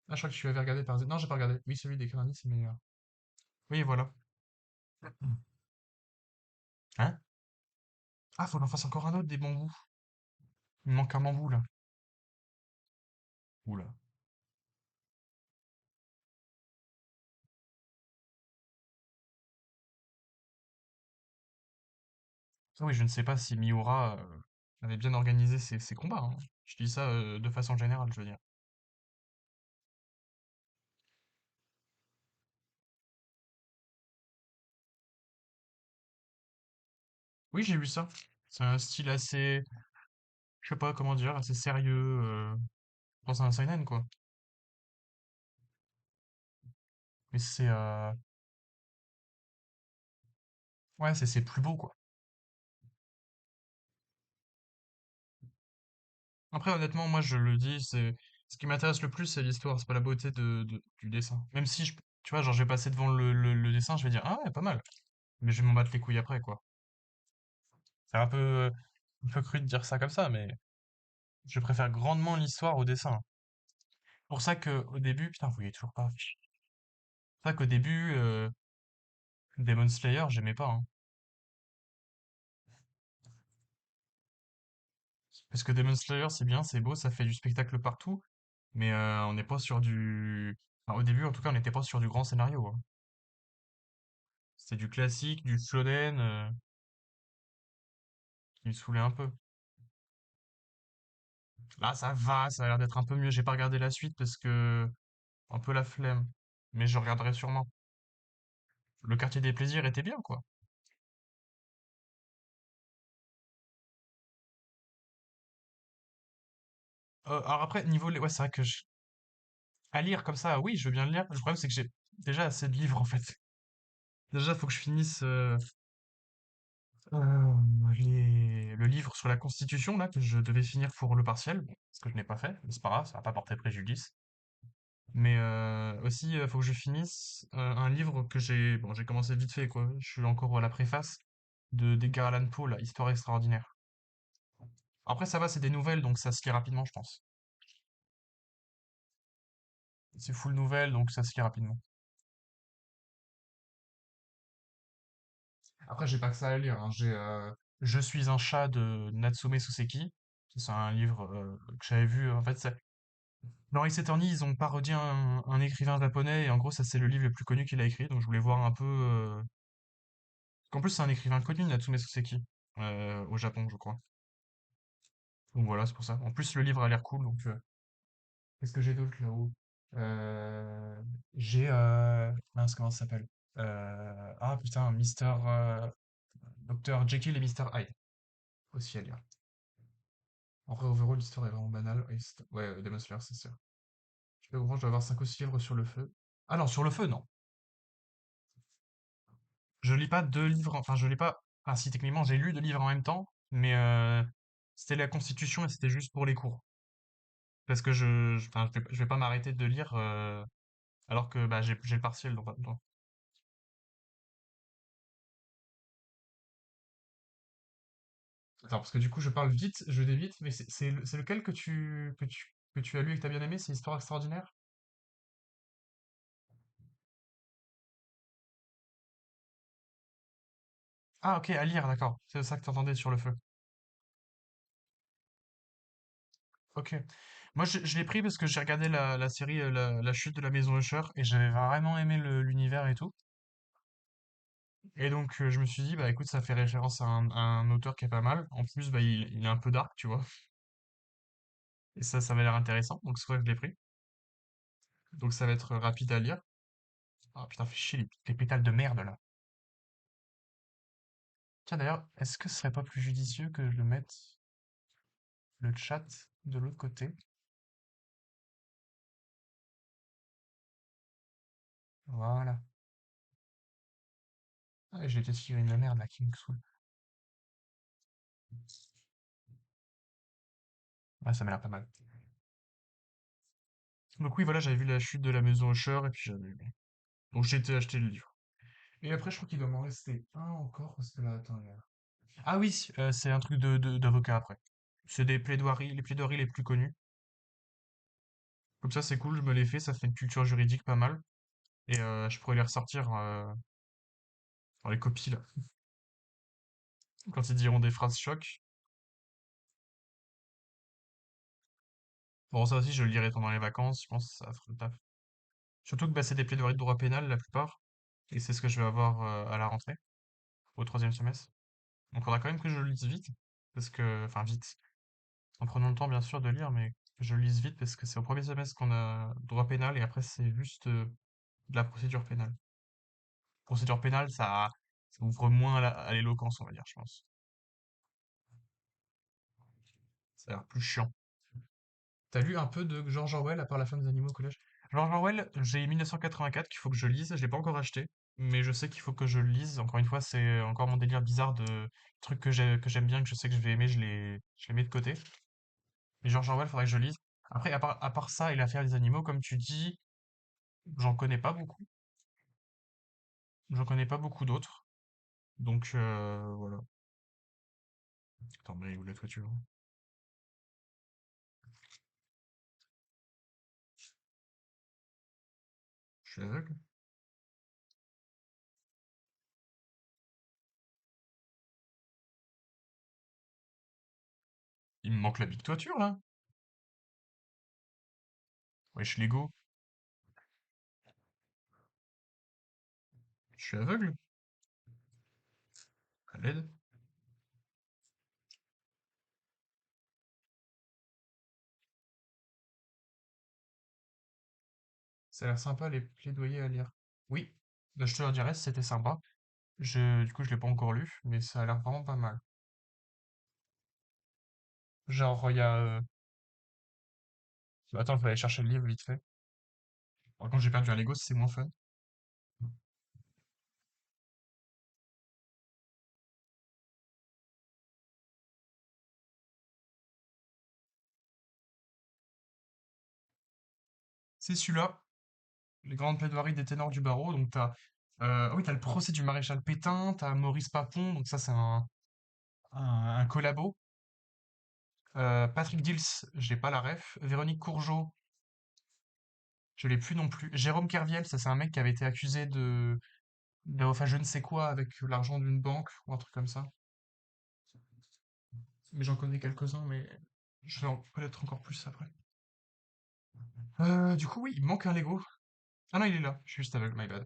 Ah, je crois que tu avais regardé par... Non, j'ai pas regardé. Oui, celui des Granny, c'est meilleur. Oui, voilà. Hein? Ah, faut que j'en fasse encore un autre des bambous. Il me manque un bambou, là. Oula. Ah oui, je ne sais pas si Miura avait bien organisé ses combats, hein. Je dis ça de façon générale, je veux dire. Oui, j'ai vu ça. C'est un style assez, je sais pas comment dire, assez sérieux. Je pense à un seinen, quoi. Mais ouais, c'est plus beau, quoi. Après, honnêtement, moi, je le dis, c'est ce qui m'intéresse le plus, c'est l'histoire, c'est pas la beauté du dessin. Même si, tu vois, genre, je vais passer devant le dessin, je vais dire, ah ouais, pas mal. Mais je vais m'en battre les couilles après, quoi. C'est un peu cru de dire ça comme ça, mais je préfère grandement l'histoire au dessin. Pour ça que au début, putain, vous voyez toujours pas. C'est pour ça qu'au début, Demon Slayer, j'aimais pas, hein. Parce que Demon Slayer, c'est bien, c'est beau, ça fait du spectacle partout, mais on n'est pas sur du... Enfin, au début, en tout cas, on n'était pas sur du grand scénario, hein. C'était du classique, du shonen, qui me saoulait un peu. Là, ça va, ça a l'air d'être un peu mieux. J'ai pas regardé la suite parce que un peu la flemme, mais je regarderai sûrement. Le quartier des plaisirs était bien, quoi. Alors après, ouais, c'est vrai que à lire comme ça, oui, je veux bien le lire. Le problème, c'est que j'ai déjà assez de livres, en fait. Déjà, il faut que je finisse euh, le livre sur la Constitution, là, que je devais finir pour le partiel, bon, ce que je n'ai pas fait, mais c'est pas grave, ça va pas porter préjudice. Mais aussi, il faut que je finisse un livre que j'ai commencé vite fait, quoi. Je suis encore à la préface d'Edgar Allan Poe, là, Histoire extraordinaire. Après, ça va, c'est des nouvelles, donc ça se lit rapidement, je pense. C'est full nouvelle, donc ça se lit rapidement. Après, j'ai pas que ça à lire, hein. J'ai Je suis un chat de Natsume Soseki. C'est un livre que j'avais vu. En fait, dans Ace Attorney, ils ont parodié un écrivain japonais, et en gros, ça, c'est le livre le plus connu qu'il a écrit. Donc, je voulais voir un peu. Qu'en plus, c'est un écrivain connu, Natsume Soseki, au Japon, je crois. Donc, voilà, c'est pour ça. En plus, le livre a l'air cool. Donc, qu'est-ce que j'ai d'autre là-haut? Euh, j'ai. Mince, comment ça s'appelle? Ah, putain, Dr. Jekyll et Mister Hyde. Aussi à lire. En vrai, overall, l'histoire est vraiment banale. Ouais, ouais, Demon Slayer, c'est sûr. Je sais pas comment je dois avoir 5 ou 6 livres sur le feu. Ah non, sur le feu, non. Je lis pas deux livres, enfin, je lis pas. Enfin, si, techniquement, j'ai lu deux livres en même temps, mais c'était la Constitution et c'était juste pour les cours. Parce que enfin, je vais pas m'arrêter de lire alors que bah, j'ai le partiel dans pas longtemps. Attends, parce que du coup, je parle vite, je dévite, mais c'est lequel que tu as lu et que t'as bien aimé? C'est Histoire extraordinaire? Ah, ok, à lire, d'accord. C'est ça que t'entendais sur le feu. Ok. Moi, je l'ai pris parce que j'ai regardé la série La chute de la maison Usher et j'avais vraiment aimé l'univers et tout. Et donc, je me suis dit, bah écoute, ça fait référence à un auteur qui est pas mal. En plus, bah il est un peu dark, tu vois. Et ça m'a l'air intéressant, donc c'est pour ça que je l'ai pris. Donc ça va être rapide à lire. Ah putain, fais chier les pétales de merde là. Tiens d'ailleurs, est-ce que ce serait pas plus judicieux que je le mette le chat de l'autre côté? Voilà. Ah, j'ai peut-être tiré de la merde là qui me saoule. Ouais, ça m'a l'air pas mal. Donc oui, voilà, j'avais vu la chute de la maison Usher et puis j'avais aimé. Donc j'ai été acheter le livre. Et après, je crois qu'il doit m'en rester un encore parce que là, attends, ah oui, c'est un truc d'avocat après. C'est des plaidoiries, les plaidoiries les plus connues. Comme ça, c'est cool, je me les fais, ça fait une culture juridique pas mal. Et je pourrais les ressortir dans les copies là. Quand ils diront des phrases choc. Bon, ça aussi, je le lirai pendant les vacances, je pense que ça fera le taf. Surtout que bah, c'est des plaidoiries de droit pénal la plupart. Et c'est ce que je vais avoir à la rentrée, au troisième semestre. Donc, il faudra quand même que je le lise vite. Parce que, enfin, vite. En prenant le temps, bien sûr, de lire, mais que je le lise vite parce que c'est au premier semestre qu'on a droit pénal et après, c'est juste de la procédure pénale. Procédure pénale, ça ouvre moins à l'éloquence, on va dire, je pense. Ça a l'air plus chiant. T'as lu un peu de George Orwell à part La ferme des animaux au collège? George Orwell, j'ai 1984 qu'il faut que je lise, je l'ai pas encore acheté, mais je sais qu'il faut que je le lise. Encore une fois, c'est encore mon délire bizarre de trucs que j'aime bien, que je sais que je vais aimer, je les mets de côté. Mais George Orwell, faudrait que je lise. Après, à part ça et l'affaire des animaux, comme tu dis, j'en connais pas beaucoup. J'en connais pas beaucoup d'autres. Donc voilà. Attends, mais où la toiture? Je suis aveugle? Il me manque la big toiture là. Wesh Lego, je suis aveugle? À l'aide? Ça a l'air sympa les plaidoyers à lire. Oui, bah, je te le dirai si c'était sympa. Du coup, je l'ai pas encore lu, mais ça a l'air vraiment pas mal. Genre, il y a... Attends, il faut aller chercher le livre vite fait. Par contre, j'ai perdu un Lego, c'est moins fun. C'est celui-là, les grandes plaidoiries des ténors du barreau. Donc, ah oui, t'as le procès du maréchal Pétain, t'as Maurice Papon, donc ça, c'est un collabo. Patrick Dils, j'ai pas la ref. Véronique Courgeot, je l'ai plus non plus. Jérôme Kerviel, ça, c'est un mec qui avait été accusé enfin, je ne sais quoi avec l'argent d'une banque ou un truc comme ça. Mais j'en connais quelques-uns, mais je vais en connaître encore plus après. Du coup, oui, il me manque un Lego. Ah non, il est là. Je suis juste aveugle, my bad.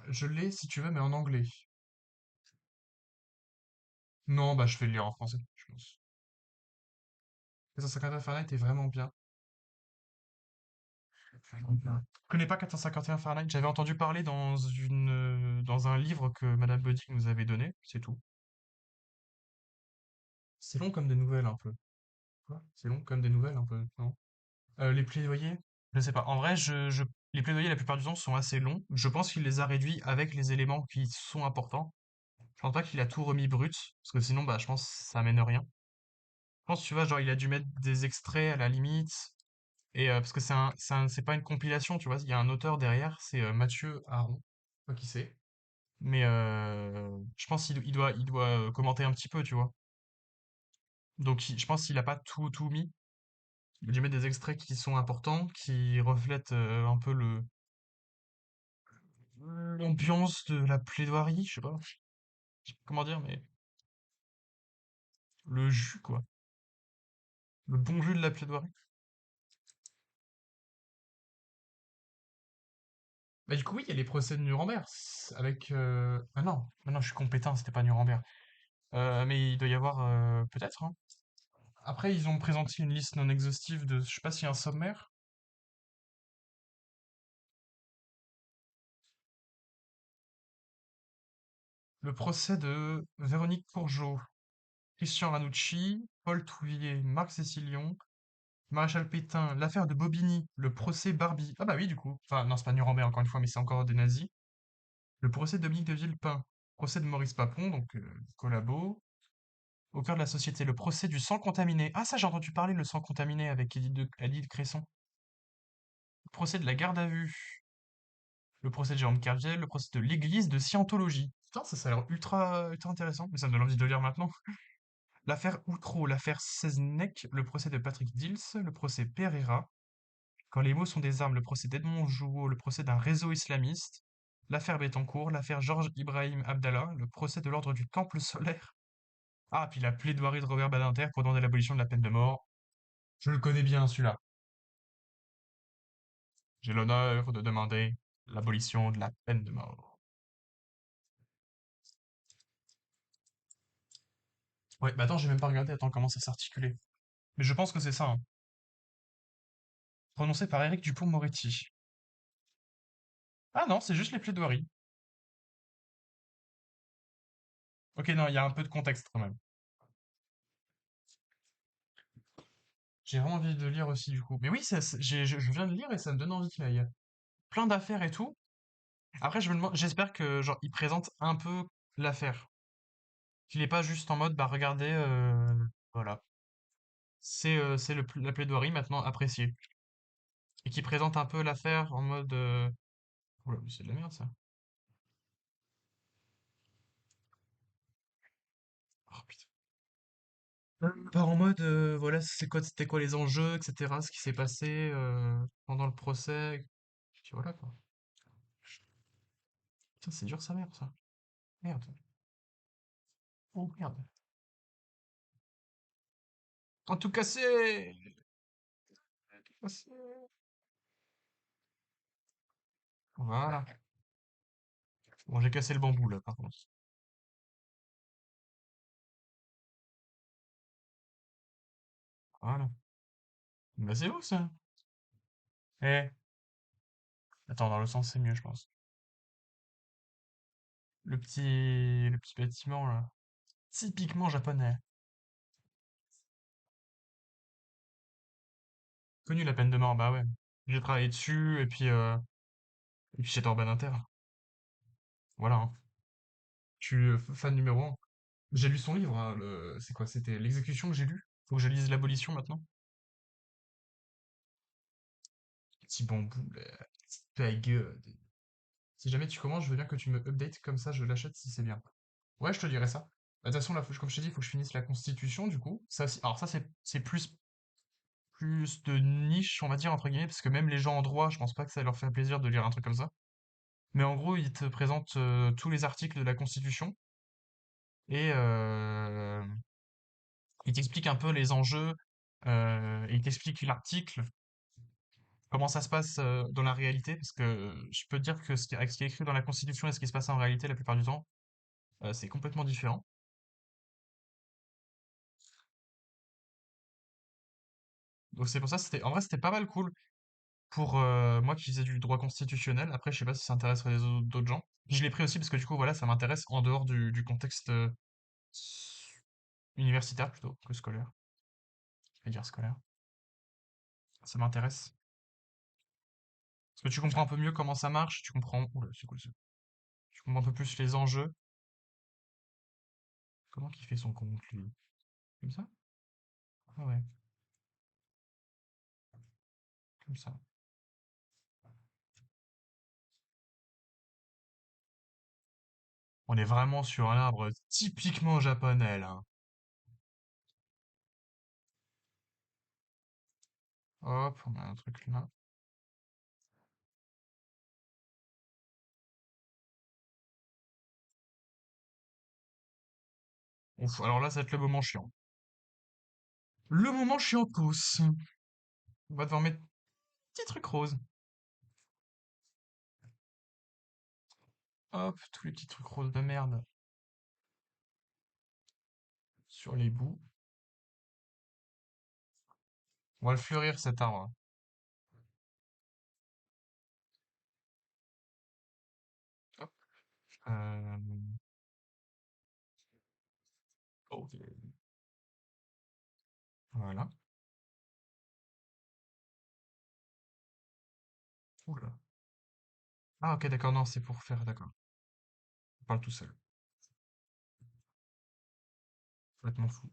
Je l'ai, si tu veux, mais en anglais. Non, bah, je vais le lire en français, je pense. 451 Fahrenheit est vraiment bien. Je connais pas 451 Fahrenheit. J'avais entendu parler dans un livre que Madame Body nous avait donné, c'est tout. C'est long comme des nouvelles, un peu. Quoi? C'est long comme des nouvelles, un peu, non? Les plaidoyers? Je sais pas. En vrai, les plaidoyers, la plupart du temps, sont assez longs. Je pense qu'il les a réduits avec les éléments qui sont importants. Je pense pas qu'il a tout remis brut, parce que sinon, bah, je pense que ça mène rien. Je pense, tu vois, genre, il a dû mettre des extraits à la limite, et parce que c'est pas une compilation, tu vois, il y a un auteur derrière, c'est Mathieu Aron, je sais pas qui c'est, mais je pense il doit commenter un petit peu, tu vois. Donc, je pense qu'il a pas tout mis. Il a dû mettre des extraits qui sont importants, qui reflètent un peu l'ambiance de la plaidoirie, je sais pas comment dire, mais le jus, quoi. Le bon jus de la plaidoirie. Bah, du coup, oui, il y a les procès de Nuremberg avec. Ah non, ah non, je suis compétent, c'était pas Nuremberg. Mais il doit y avoir peut-être, hein. Après, ils ont présenté une liste non exhaustive de. Je sais pas s'il y a un sommaire. Le procès de Véronique Courgeot, Christian Ranucci, Paul Touvier, Marc Cécilion, Maréchal Pétain, l'affaire de Bobigny, le procès Barbie. Ah bah oui, du coup. Enfin, non, c'est pas Nuremberg encore une fois, mais c'est encore des nazis. Le procès de Dominique de Villepin, procès de Maurice Papon, donc collabo. Au cœur de la société, le procès du sang contaminé. Ah, ça, j'ai entendu parler, le sang contaminé avec Édith Cresson. Le procès de la garde à vue. Le procès de Jérôme Kerviel, le procès de l'église de Scientologie. Putain, ça a l'air ultra intéressant, mais ça me donne envie de le lire maintenant. L'affaire Outreau, l'affaire Seznec, le procès de Patrick Dils, le procès Pereira. Quand les mots sont des armes, le procès d'Edmond Jouot, le procès d'un réseau islamiste. L'affaire Bettencourt, l'affaire Georges Ibrahim Abdallah, le procès de l'ordre du Temple solaire. Ah, puis la plaidoirie de Robert Badinter pour demander l'abolition de la peine de mort. Je le connais bien, celui-là. J'ai l'honneur de demander l'abolition de la peine de mort. Ouais, bah attends, j'ai même pas regardé, attends, comment ça s'articulait. Mais je pense que c'est ça, hein. Prononcé par Éric Dupond-Moretti. Ah non, c'est juste les plaidoiries. Ok, non, il y a un peu de contexte quand même. J'ai vraiment envie de lire aussi, du coup. Mais oui, je viens de lire et ça me donne envie qu'il y a plein d'affaires et tout. Après, je me demande, j'espère que, genre, il présente un peu l'affaire. Qu'il est pas juste en mode, bah regardez, voilà. C'est la plaidoirie maintenant appréciée. Et qui présente un peu l'affaire en mode. Oula, mais c'est de la merde ça. Oh putain. Pas en mode, voilà, c'était quoi les enjeux, etc., ce qui s'est passé pendant le procès. Puis voilà quoi. Putain, c'est dur sa mère ça. Merde. Oh merde. En tout cassé! Tout cassé. Voilà. Bon, j'ai cassé le bambou là par contre. Voilà. Bah c'est où ça? Eh. Attends, dans le sens c'est mieux je pense. Le petit bâtiment là. Typiquement japonais. Connu la peine de mort, bah ouais. J'ai travaillé dessus, et puis j'étais Urban Inter. Voilà, hein. Je suis fan numéro un. J'ai lu son livre, hein, c'est quoi? C'était L'exécution que j'ai lu. Faut que je lise L'abolition maintenant. Petit bambou, là. Petite baguette. Si jamais tu commences, je veux bien que tu me updates, comme ça je l'achète si c'est bien. Ouais, je te dirai ça. Bah, de toute façon, là, comme je t'ai dit, il faut que je finisse la Constitution, du coup. Ça, alors ça, c'est plus de niche, on va dire, entre guillemets, parce que même les gens en droit, je pense pas que ça leur fait plaisir de lire un truc comme ça. Mais en gros, il te présente tous les articles de la Constitution et il t'explique un peu les enjeux, et il t'explique l'article, comment ça se passe dans la réalité, parce que je peux te dire que avec ce qui est écrit dans la Constitution et ce qui se passe en réalité la plupart du temps, c'est complètement différent. Donc c'est pour ça, en vrai, c'était pas mal cool pour moi qui faisais du droit constitutionnel. Après, je sais pas si ça intéresserait d'autres gens. Je l'ai pris aussi parce que du coup, voilà, ça m'intéresse en dehors du contexte universitaire plutôt que scolaire. Je vais dire scolaire. Ça m'intéresse. Parce que tu comprends un peu mieux comment ça marche, tu comprends. Oula, c'est cool ça. Tu comprends un peu plus les enjeux. Comment qu'il fait son compte, lui? Comme ça? Ah ouais, comme ça. On est vraiment sur un arbre typiquement japonais, là. Hop, on a un truc là. Ouf, alors là, ça va être le moment chiant. Le moment chiant tous. On va devoir mettre petit truc rose. Hop, tous les petits trucs roses de merde sur les bouts. On va le fleurir cet arbre. Hop. Euh, ok. Voilà. Oula. Ah ok, d'accord, non, c'est pour faire, d'accord. On parle tout seul. Complètement fou.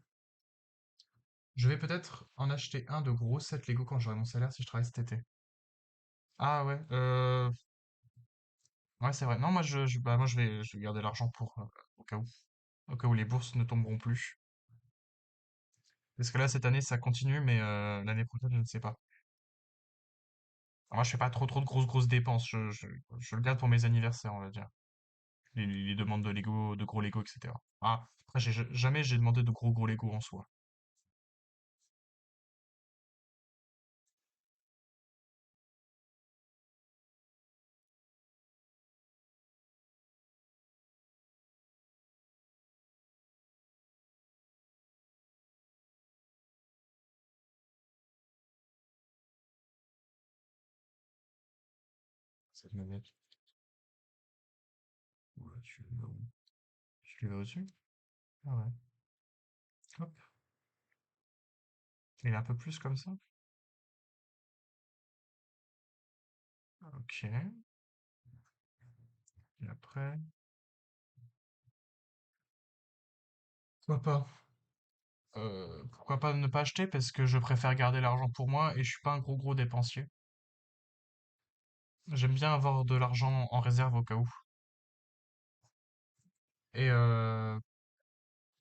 Je vais peut-être en acheter un de gros set Lego quand j'aurai mon salaire si je travaille cet été. Ah ouais, ouais c'est vrai. Non, moi bah, moi je vais garder l'argent pour au cas où les bourses ne tomberont plus. Parce que là cette année ça continue, mais l'année prochaine je ne sais pas. Alors moi je fais pas trop de grosses dépenses. Je le garde pour mes anniversaires on va dire. Les demandes de Lego, de gros Lego, etc. Ah après jamais j'ai demandé de gros Lego en soi. Cette manette. Oula, tu le veux au-dessus? Ah ouais. Hop. Il est un peu plus comme ça. Ok. Et après. Pourquoi pas? Pourquoi pas ne pas acheter? Parce que je préfère garder l'argent pour moi et je suis pas un gros dépensier. J'aime bien avoir de l'argent en réserve au cas où. Et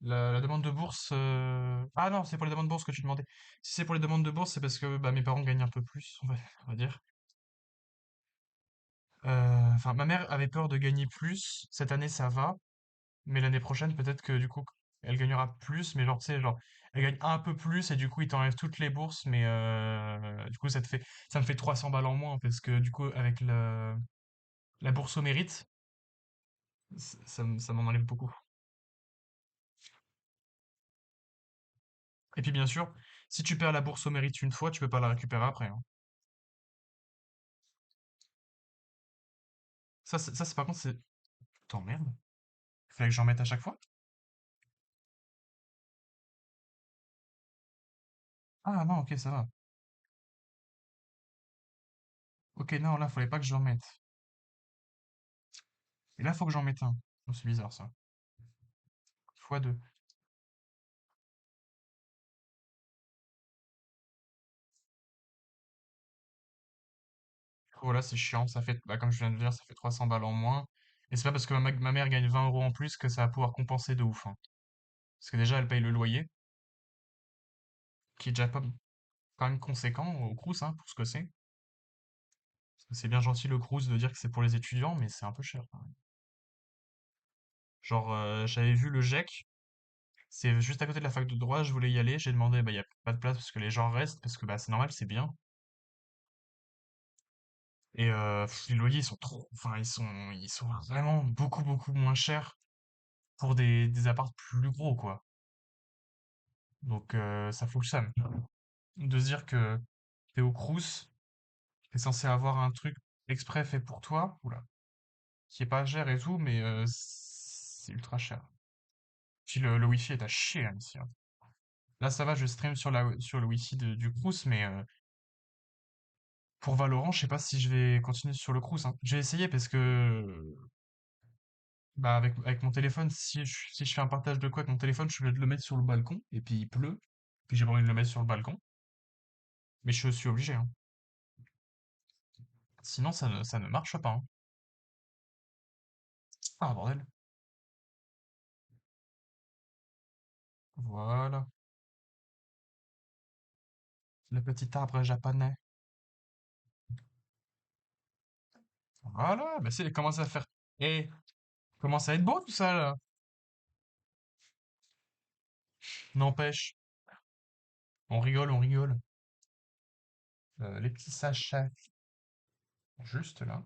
la demande de bourse. Ah non, c'est pour les demandes de bourse que tu demandais. Si c'est pour les demandes de bourse, c'est parce que bah, mes parents gagnent un peu plus, on va dire. Enfin, ma mère avait peur de gagner plus. Cette année, ça va. Mais l'année prochaine, peut-être que du coup, elle gagnera plus. Mais genre, tu sais, genre, elle gagne un peu plus et du coup, ils t'enlèvent toutes les bourses. Mais du coup, ça me fait 300 balles en moins parce que du coup, avec la bourse au mérite, ça m'en enlève beaucoup. Et puis, bien sûr, si tu perds la bourse au mérite une fois, tu peux pas la récupérer après, hein. Ça, par contre, c'est. Putain, merde. Fallait que j'en mette à chaque fois? Ah non, ok, ça va. Ok, non, là, fallait pas que j'en mette. Et là, faut que j'en mette un. Oh, c'est bizarre, ça. Fois deux. Voilà, c'est chiant. Ça fait, bah, comme je viens de dire, ça fait 300 balles en moins. Et c'est pas parce que ma mère gagne 20 € en plus que ça va pouvoir compenser de ouf, hein. Parce que déjà, elle paye le loyer, qui est déjà pas, quand même conséquent au Crous, hein, pour ce que c'est. Parce que c'est bien gentil le Crous de dire que c'est pour les étudiants, mais c'est un peu cher, quand même. Genre, j'avais vu le GEC, c'est juste à côté de la fac de droit, je voulais y aller, j'ai demandé, bah, il y a pas de place parce que les gens restent, parce que bah, c'est normal, c'est bien. Et les loyers, ils sont trop, enfin, ils sont vraiment beaucoup moins chers pour des apparts plus gros, quoi. Donc ça fonctionne. De se dire que t'es au Crous, t'es censé avoir un truc exprès fait pour toi, oula, qui est pas cher et tout, mais c'est ultra cher. Puis le Wi-Fi est à chier hein, ici, hein. Là ça va, je stream sur le Wi-Fi du Crous, mais pour Valorant, je sais pas si je vais continuer sur le Crous, hein. J'ai essayé parce que bah avec mon téléphone, si je fais un partage de quoi avec mon téléphone, je suis obligé de le mettre sur le balcon, et puis il pleut, puis j'ai pas envie de le mettre sur le balcon, mais je suis obligé, hein. Sinon ça ne marche pas, hein. Ah bordel. Voilà. Le petit arbre japonais. Voilà, bah c'est commence à faire. Eh, commence à être beau tout ça là. N'empêche, on rigole, on rigole. Les petits sachets, juste là.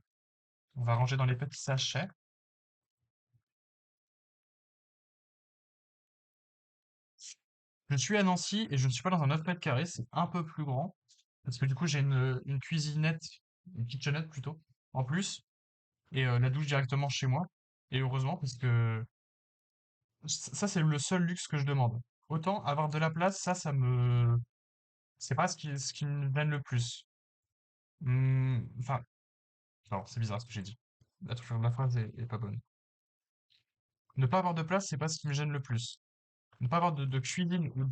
On va ranger dans les petits sachets. Je suis à Nancy et je ne suis pas dans un 9 mètres carrés, c'est un peu plus grand. Parce que du coup, j'ai une cuisinette, une kitchenette plutôt, en plus, et la douche directement chez moi. Et heureusement, parce que ça, c'est le seul luxe que je demande. Autant avoir de la place, c'est pas ce qui me gêne le plus. Enfin, non, c'est bizarre ce que j'ai dit. La tournure de la phrase est pas bonne. Ne pas avoir de place, c'est pas ce qui me gêne le plus. Ne pas avoir de cuisine ou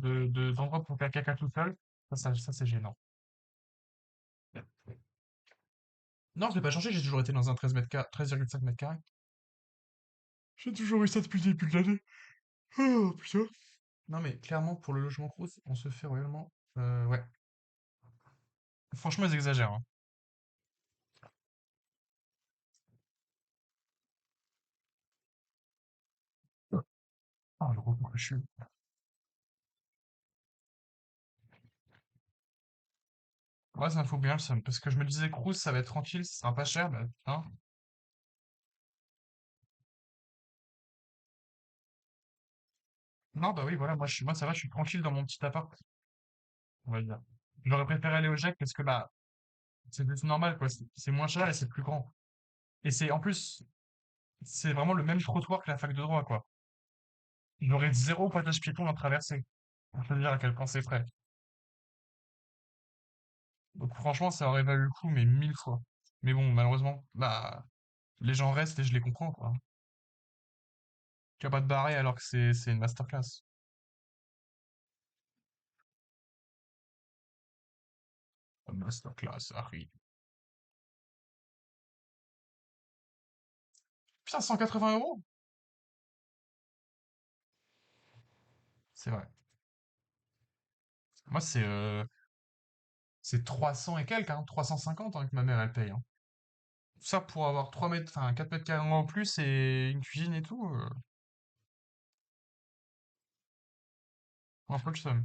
d'endroit pour faire caca tout seul, ça c'est gênant. Non, je l'ai pas changé, j'ai toujours été dans un 13,5 mètres carrés. J'ai toujours eu ça depuis le début de l'année. Oh putain. Non mais clairement, pour le logement Crous, on se fait royalement. Ouais. Franchement, ils exagèrent, hein. Ah, le gros je suis. Ouais, ça me fout bien le seum, parce que je me disais Crous, ça va être tranquille, ça sera pas cher, bah putain. Non, bah oui, voilà, moi ça va, je suis tranquille dans mon petit appart, on va dire. J'aurais préféré aller au GEC parce que bah, c'est plus normal, quoi. C'est moins cher et c'est plus grand. Et c'est, en plus, c'est vraiment le même trottoir que la fac de droit, quoi. J'aurais zéro passage piéton à traverser. Pour te dire à quel point c'est frais. Donc franchement, ça aurait valu le coup, mais 1000 fois. Mais bon, malheureusement, bah, les gens restent et je les comprends, quoi. Tu vas pas te barrer alors que c'est une masterclass. Une masterclass, Harry. Putain, 180 €? C'est vrai. Moi, c'est 300 et quelques, hein, 350 hein, que ma mère, elle paye, hein. Ça pour avoir 3 mètres, enfin 4 mètres carrés en plus et une cuisine et tout, un peu le seum.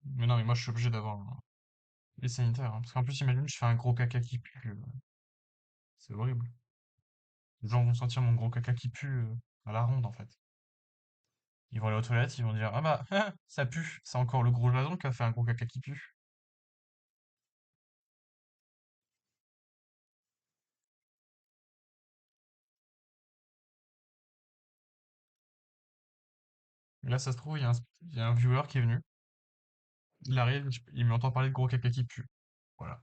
Mais non, mais moi, je suis obligé d'avoir les sanitaires, hein, parce qu'en plus, imagine, je fais un gros caca qui pue, c'est horrible. Les gens vont sentir mon gros caca qui pue à la ronde, en fait. Ils vont aller aux toilettes, ils vont dire, ah bah, ça pue. C'est encore le gros jason qui a fait un gros caca qui pue. Et là, ça se trouve, il y a un viewer qui est venu. Il arrive, il m'entend parler de gros caca qui pue. Voilà,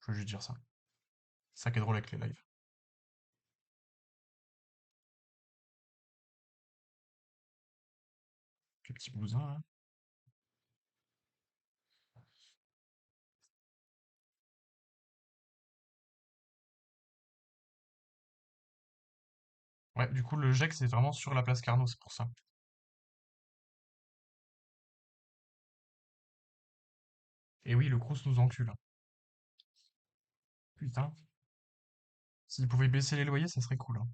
je veux juste dire ça. C'est ça qui est drôle avec les lives. Les petits bousins, là. Ouais, du coup, le GEC, c'est vraiment sur la place Carnot, c'est pour ça. Et oui, le Crous nous encule, hein. Putain. S'ils pouvaient baisser les loyers, ça serait cool, hein.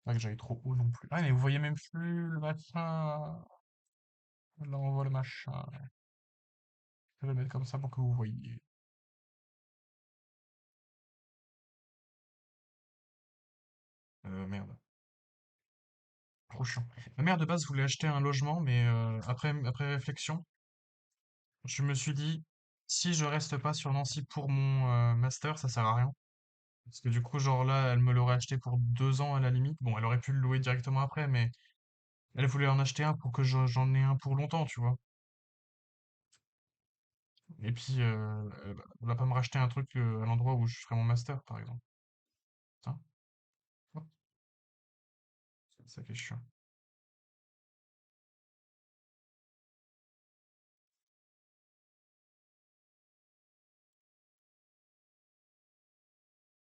Pas que j'aille trop haut non plus. Ah, mais vous voyez même plus le machin. Là, on voit le machin. Je vais le mettre comme ça pour que vous voyez. Merde. Trop chiant. Ma mère, de base, voulait acheter un logement, mais après réflexion, je me suis dit, si je reste pas sur Nancy pour mon master, ça sert à rien. Parce que du coup, genre là, elle me l'aurait acheté pour 2 ans à la limite. Bon, elle aurait pu le louer directement après, mais elle voulait en acheter un pour que j'en ai un pour longtemps, tu vois. Et puis, elle va pas me racheter un truc à l'endroit où je ferai mon master, par exemple. Putain, hop, c'est ça qui est chiant.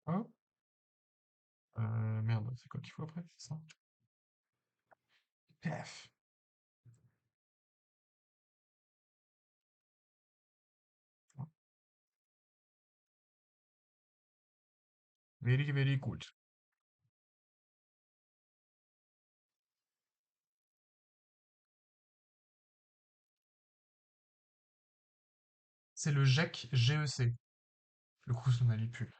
Hop, merde, c'est quoi qu'il faut après, c'est ça? Paf. Very, very good. C'est le GEC, GEC. Le Crous ne m'allie plus.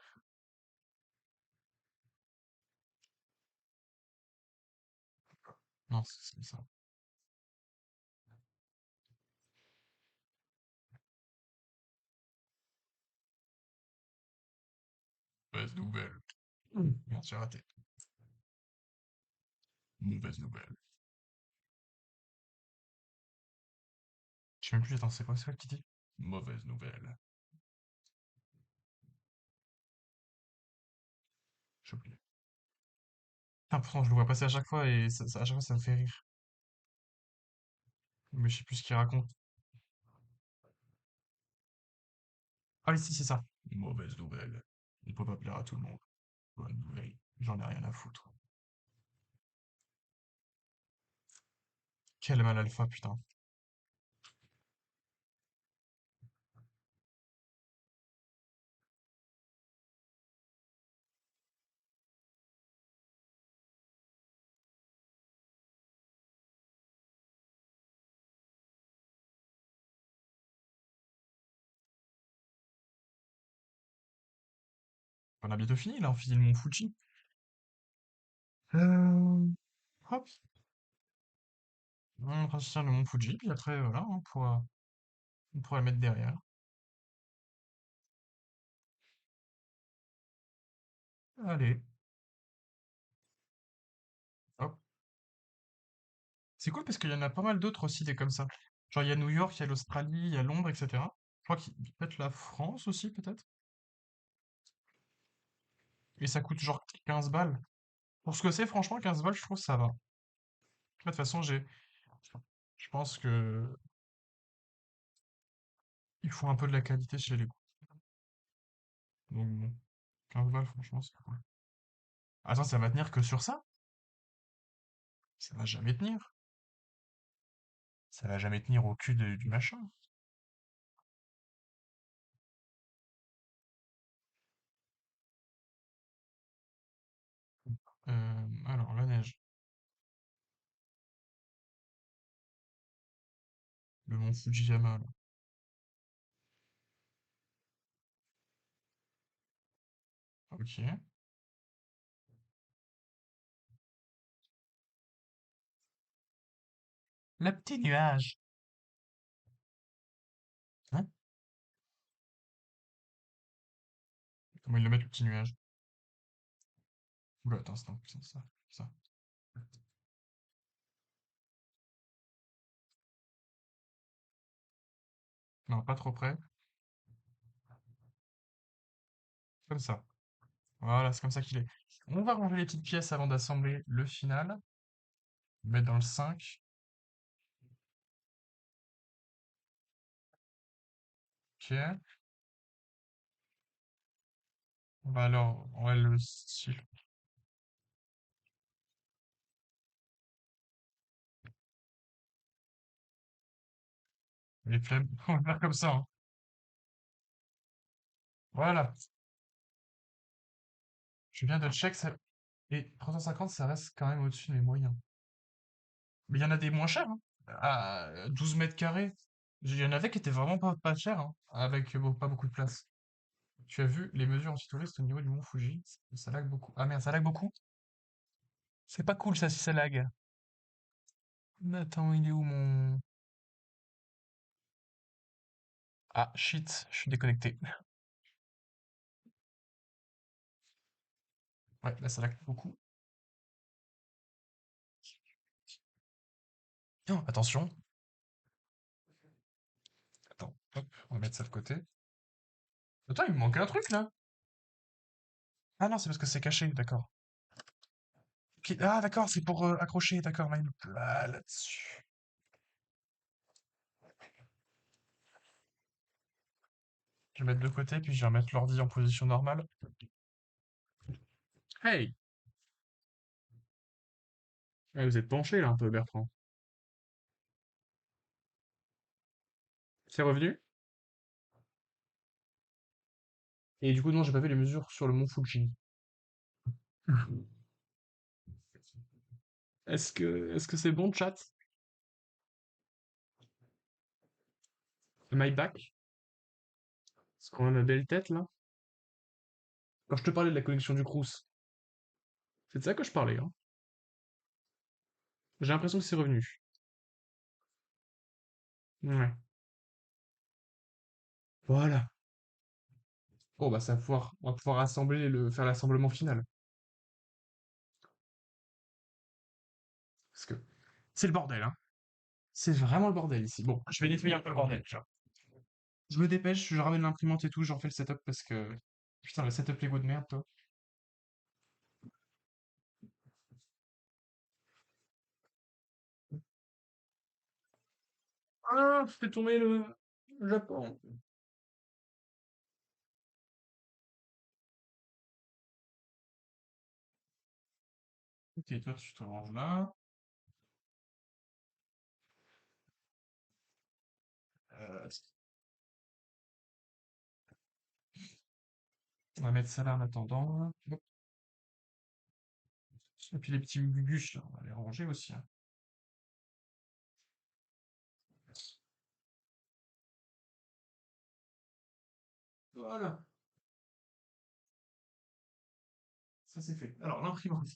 Non, c'est ça. Mauvaise nouvelle. Merde, j'ai raté. Mauvaise nouvelle. Je sais même plus, attends, c'est quoi qui dit? Mauvaise nouvelle. J'ai oublié. Putain, pourtant, je le vois passer à chaque fois et à chaque fois, ça me fait rire. Mais je sais plus ce qu'il raconte. Ah, oui, si, c'est ça. Mauvaise nouvelle. On peut pas plaire à tout le monde. Bonne nouvelle. J'en ai rien à foutre. Quel mal alpha, putain. On a bientôt fini, là, on finit le Mont Fuji. Hop, on va sortir le Mont Fuji, puis après, voilà, on pourra le mettre derrière. Allez, hop. C'est cool parce qu'il y en a pas mal d'autres aussi, des comme ça. Genre, il y a New York, il y a l'Australie, il y a Londres, etc. Je crois qu'il peut-être la France aussi, peut-être. Et ça coûte genre 15 balles. Pour ce que c'est, franchement, 15 balles, je trouve que ça va. De toute façon, je pense que il faut un peu de la qualité chez les goûts. Donc bon, 15 balles, franchement, c'est cool. Attends, ça va tenir que sur ça? Ça va jamais tenir. Ça va jamais tenir au cul du machin. Alors, la neige. Le mont Fujiyama, là. Ok. Le petit nuage. Hein? Comment ils le mettent, le petit nuage? Oula, attends, c'est ça. Non, pas trop près. Comme ça. Voilà, c'est comme ça qu'il est. On va ranger les petites pièces avant d'assembler le final. Mettre dans le 5. Ok. On va le style. Les flemmes. On va faire comme ça, hein. Voilà. Je viens de check ça. Et 350, ça reste quand même au-dessus de mes moyens. Mais il y en a des moins chers, hein. À 12 mètres carrés. Il y en avait qui étaient vraiment pas chers, hein, avec pas beaucoup de place. Tu as vu les mesures anti-touristes au niveau du mont Fuji? Ça lag beaucoup. Ah merde, ça lag beaucoup? C'est pas cool ça si ça lag. Mais attends, il est où mon... Ah shit, je suis déconnecté. Ouais, là ça lag beaucoup. Non, attention. Attends, hop, on va mettre ça de côté. Attends, il me manque un truc là. Ah non, c'est parce que c'est caché, d'accord. Ok, ah d'accord, c'est pour accrocher, d'accord, là, là-dessus. Je vais mettre de côté, puis je vais remettre l'ordi en position normale. Hey! Ouais, vous êtes penché là un peu, Bertrand. C'est revenu? Et du coup, non, j'ai pas vu les mesures sur le mont Fuji. Est-ce que c'est bon, chat? My back? C'est quand même ma belle tête, là. Quand je te parlais de la collection du Crous, c'est de ça que je parlais, hein. J'ai l'impression que c'est revenu. Ouais. Voilà. Bon, bah, on va pouvoir faire l'assemblement final. Parce que c'est le bordel, hein. C'est vraiment le bordel ici. Bon, je vais nettoyer un peu le bordel, déjà. Je me dépêche, je ramène l'imprimante et tout, je refais le setup parce que... Putain, le setup Lego de merde, toi. Ah, fais tomber le Japon. Ok, toi, tu te ranges là. Euh, on va mettre ça là en attendant. Hop. Et puis les petits gugus, là, on va les ranger aussi, hein. Voilà, ça c'est fait. Alors, l'imprimante.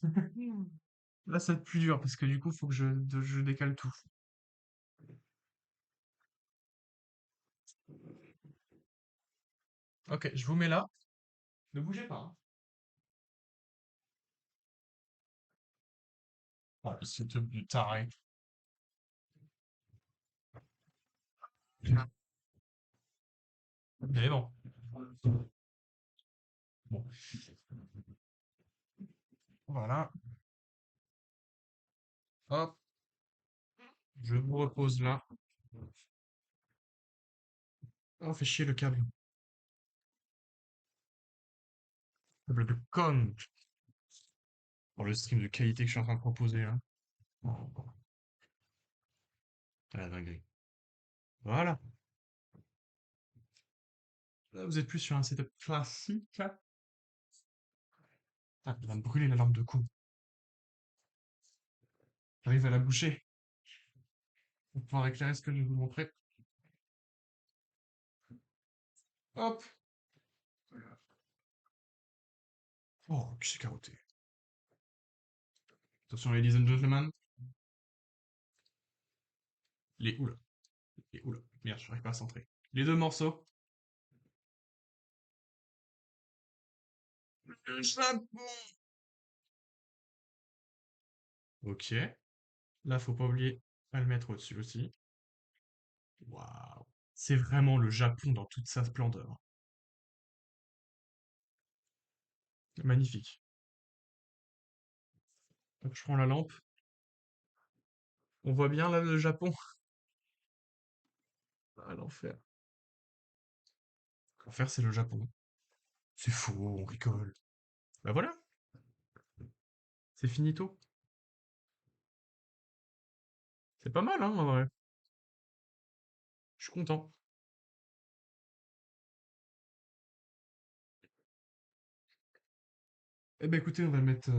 Là, ça va être plus dur parce que du coup, il faut que je décale tout. Ok, je vous mets là. Ne bougez pas, hein. Ah, le setup du taré. Mais bon. Bon, voilà. Hop, je vous repose là. Oh, fait chier le câble. Câble de con. Pour le stream de qualité que je suis en train de proposer là. Oh, c'est la dinguerie. Voilà. Là, vous êtes plus sur un setup classique. Ah, il va me brûler la lampe de cou. J'arrive à la boucher pour pouvoir éclairer ce que je vais vous montrer. Hop. Oh, que c'est carotté. Attention, ladies and gentlemen. Les oula. Les oula. Merde, je n'arrive pas à centrer. Les deux morceaux. Le Japon. Ok. Là, faut pas oublier à le mettre au-dessus aussi. Waouh. C'est vraiment le Japon dans toute sa splendeur. Magnifique. Donc, je prends la lampe. On voit bien là le Japon. Ah, l'enfer. L'enfer, c'est le Japon. C'est faux, on rigole. Bah voilà, c'est finito. C'est pas mal, hein, en vrai. Je suis content. Eh ben écoutez, on va mettre...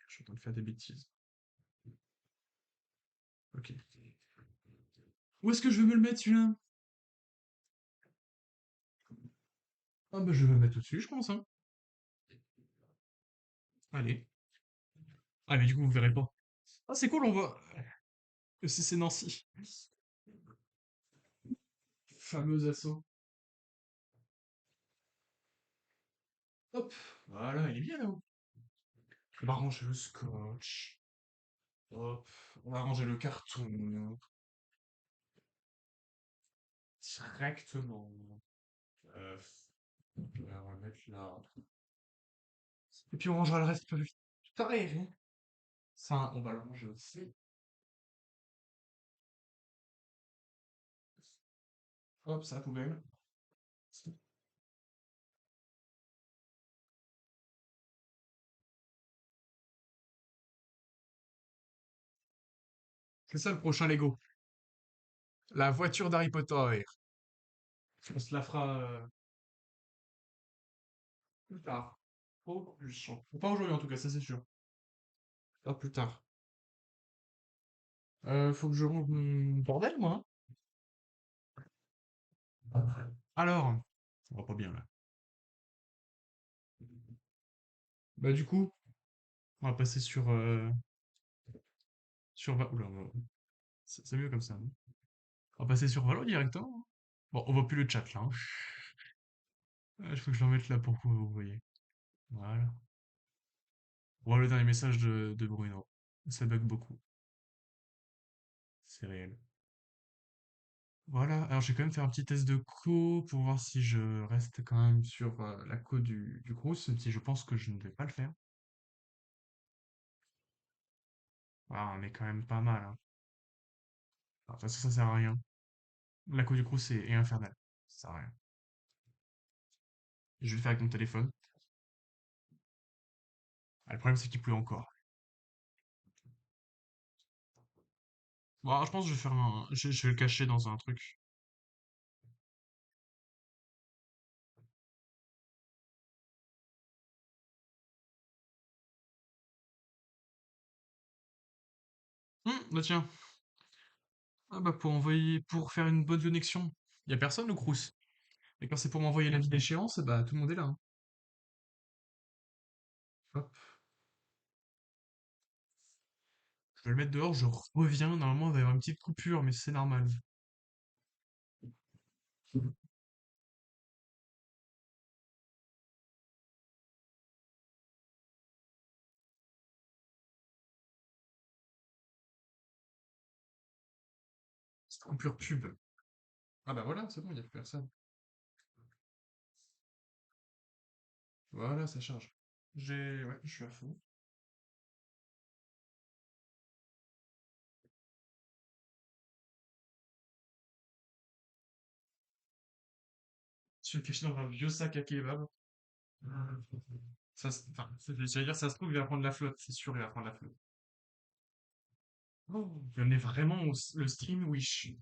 Je suis en train de faire des bêtises. Ok. Où est-ce que je vais me le mettre, celui-là? Ah bah je vais me mettre au-dessus, je pense, hein. Allez. Ah mais du coup, vous verrez pas. Ah c'est cool, on voit que c'est Nancy. Fameux assaut. Hop. Voilà, il est bien là-haut. On va ranger le scotch. Hop. On va ranger le carton. Directement. Euh, on va le mettre là. Et puis on rangera le reste plus tard. Ça, on va le ranger aussi. Hop, ça, poubelle. C'est ça le prochain Lego. La voiture d'Harry Potter. On se la fera plus tard. Pas aujourd'hui en tout cas, ça c'est sûr. Ah, plus tard. Faut que je range mon bordel, moi, hein. Alors, on va pas bien là. Bah du coup, on va passer Oula, c'est mieux comme ça, non? On va passer sur Valo directement, hein. Bon, on voit plus le chat là, hein. Il faut que je le remette là pour que vous voyez. Voilà. On voit le dernier message de Bruno. Ça bug beaucoup. C'est réel. Voilà, alors je vais quand même faire un petit test de co pour voir si je reste quand même sur la co du Crous, même si je pense que je ne vais pas le faire. Voilà, on est quand même pas mal, hein. Alors, de toute façon, ça sert à rien. La co du Crous est infernale. Ça sert à rien. Je vais le faire avec mon téléphone. Ah, le problème, c'est qu'il pleut encore. Bon, alors, je pense que je vais faire je vais le cacher dans un truc. Bah tiens. Ah bah pour faire une bonne connexion. Y a personne au Crous. Et quand c'est pour m'envoyer l'avis d'échéance, bah tout le monde est là, hein. Hop. Je vais le mettre dehors, je reviens. Normalement, il va y avoir une petite coupure, mais c'est normal. Petite coupure pub. Ah bah voilà, c'est bon, il n'y a plus personne. Voilà, ça charge. Ouais, je suis à fond. Je suis caché dans un vieux sac à kebab. Enfin, j'allais dire, ça se trouve, il va prendre la flotte. C'est sûr, il va prendre la flotte. Oh, on est vraiment le stream Wish.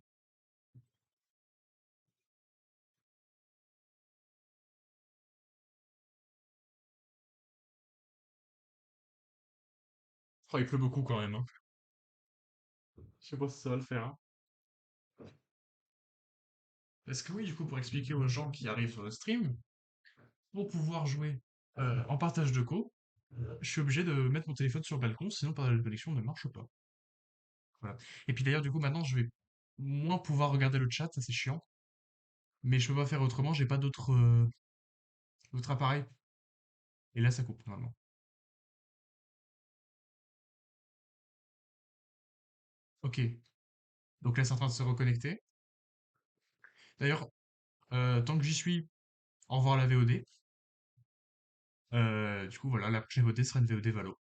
Oh, il pleut beaucoup quand même, hein. Je sais pas si ça va le faire, hein. Parce que oui, du coup, pour expliquer aux gens qui arrivent sur le stream, pour pouvoir jouer en partage de co, je suis obligé de mettre mon téléphone sur le balcon, sinon partage de connexion ne marche pas. Voilà. Et puis d'ailleurs, du coup, maintenant, je vais moins pouvoir regarder le chat, ça c'est chiant. Mais je peux pas faire autrement, j'ai pas d'autres appareils. Et là, ça coupe normalement. Ok, donc là, c'est en train de se reconnecter. D'ailleurs, tant que j'y suis, au revoir la VOD. Du coup, voilà, la prochaine VOD sera une VOD Valo.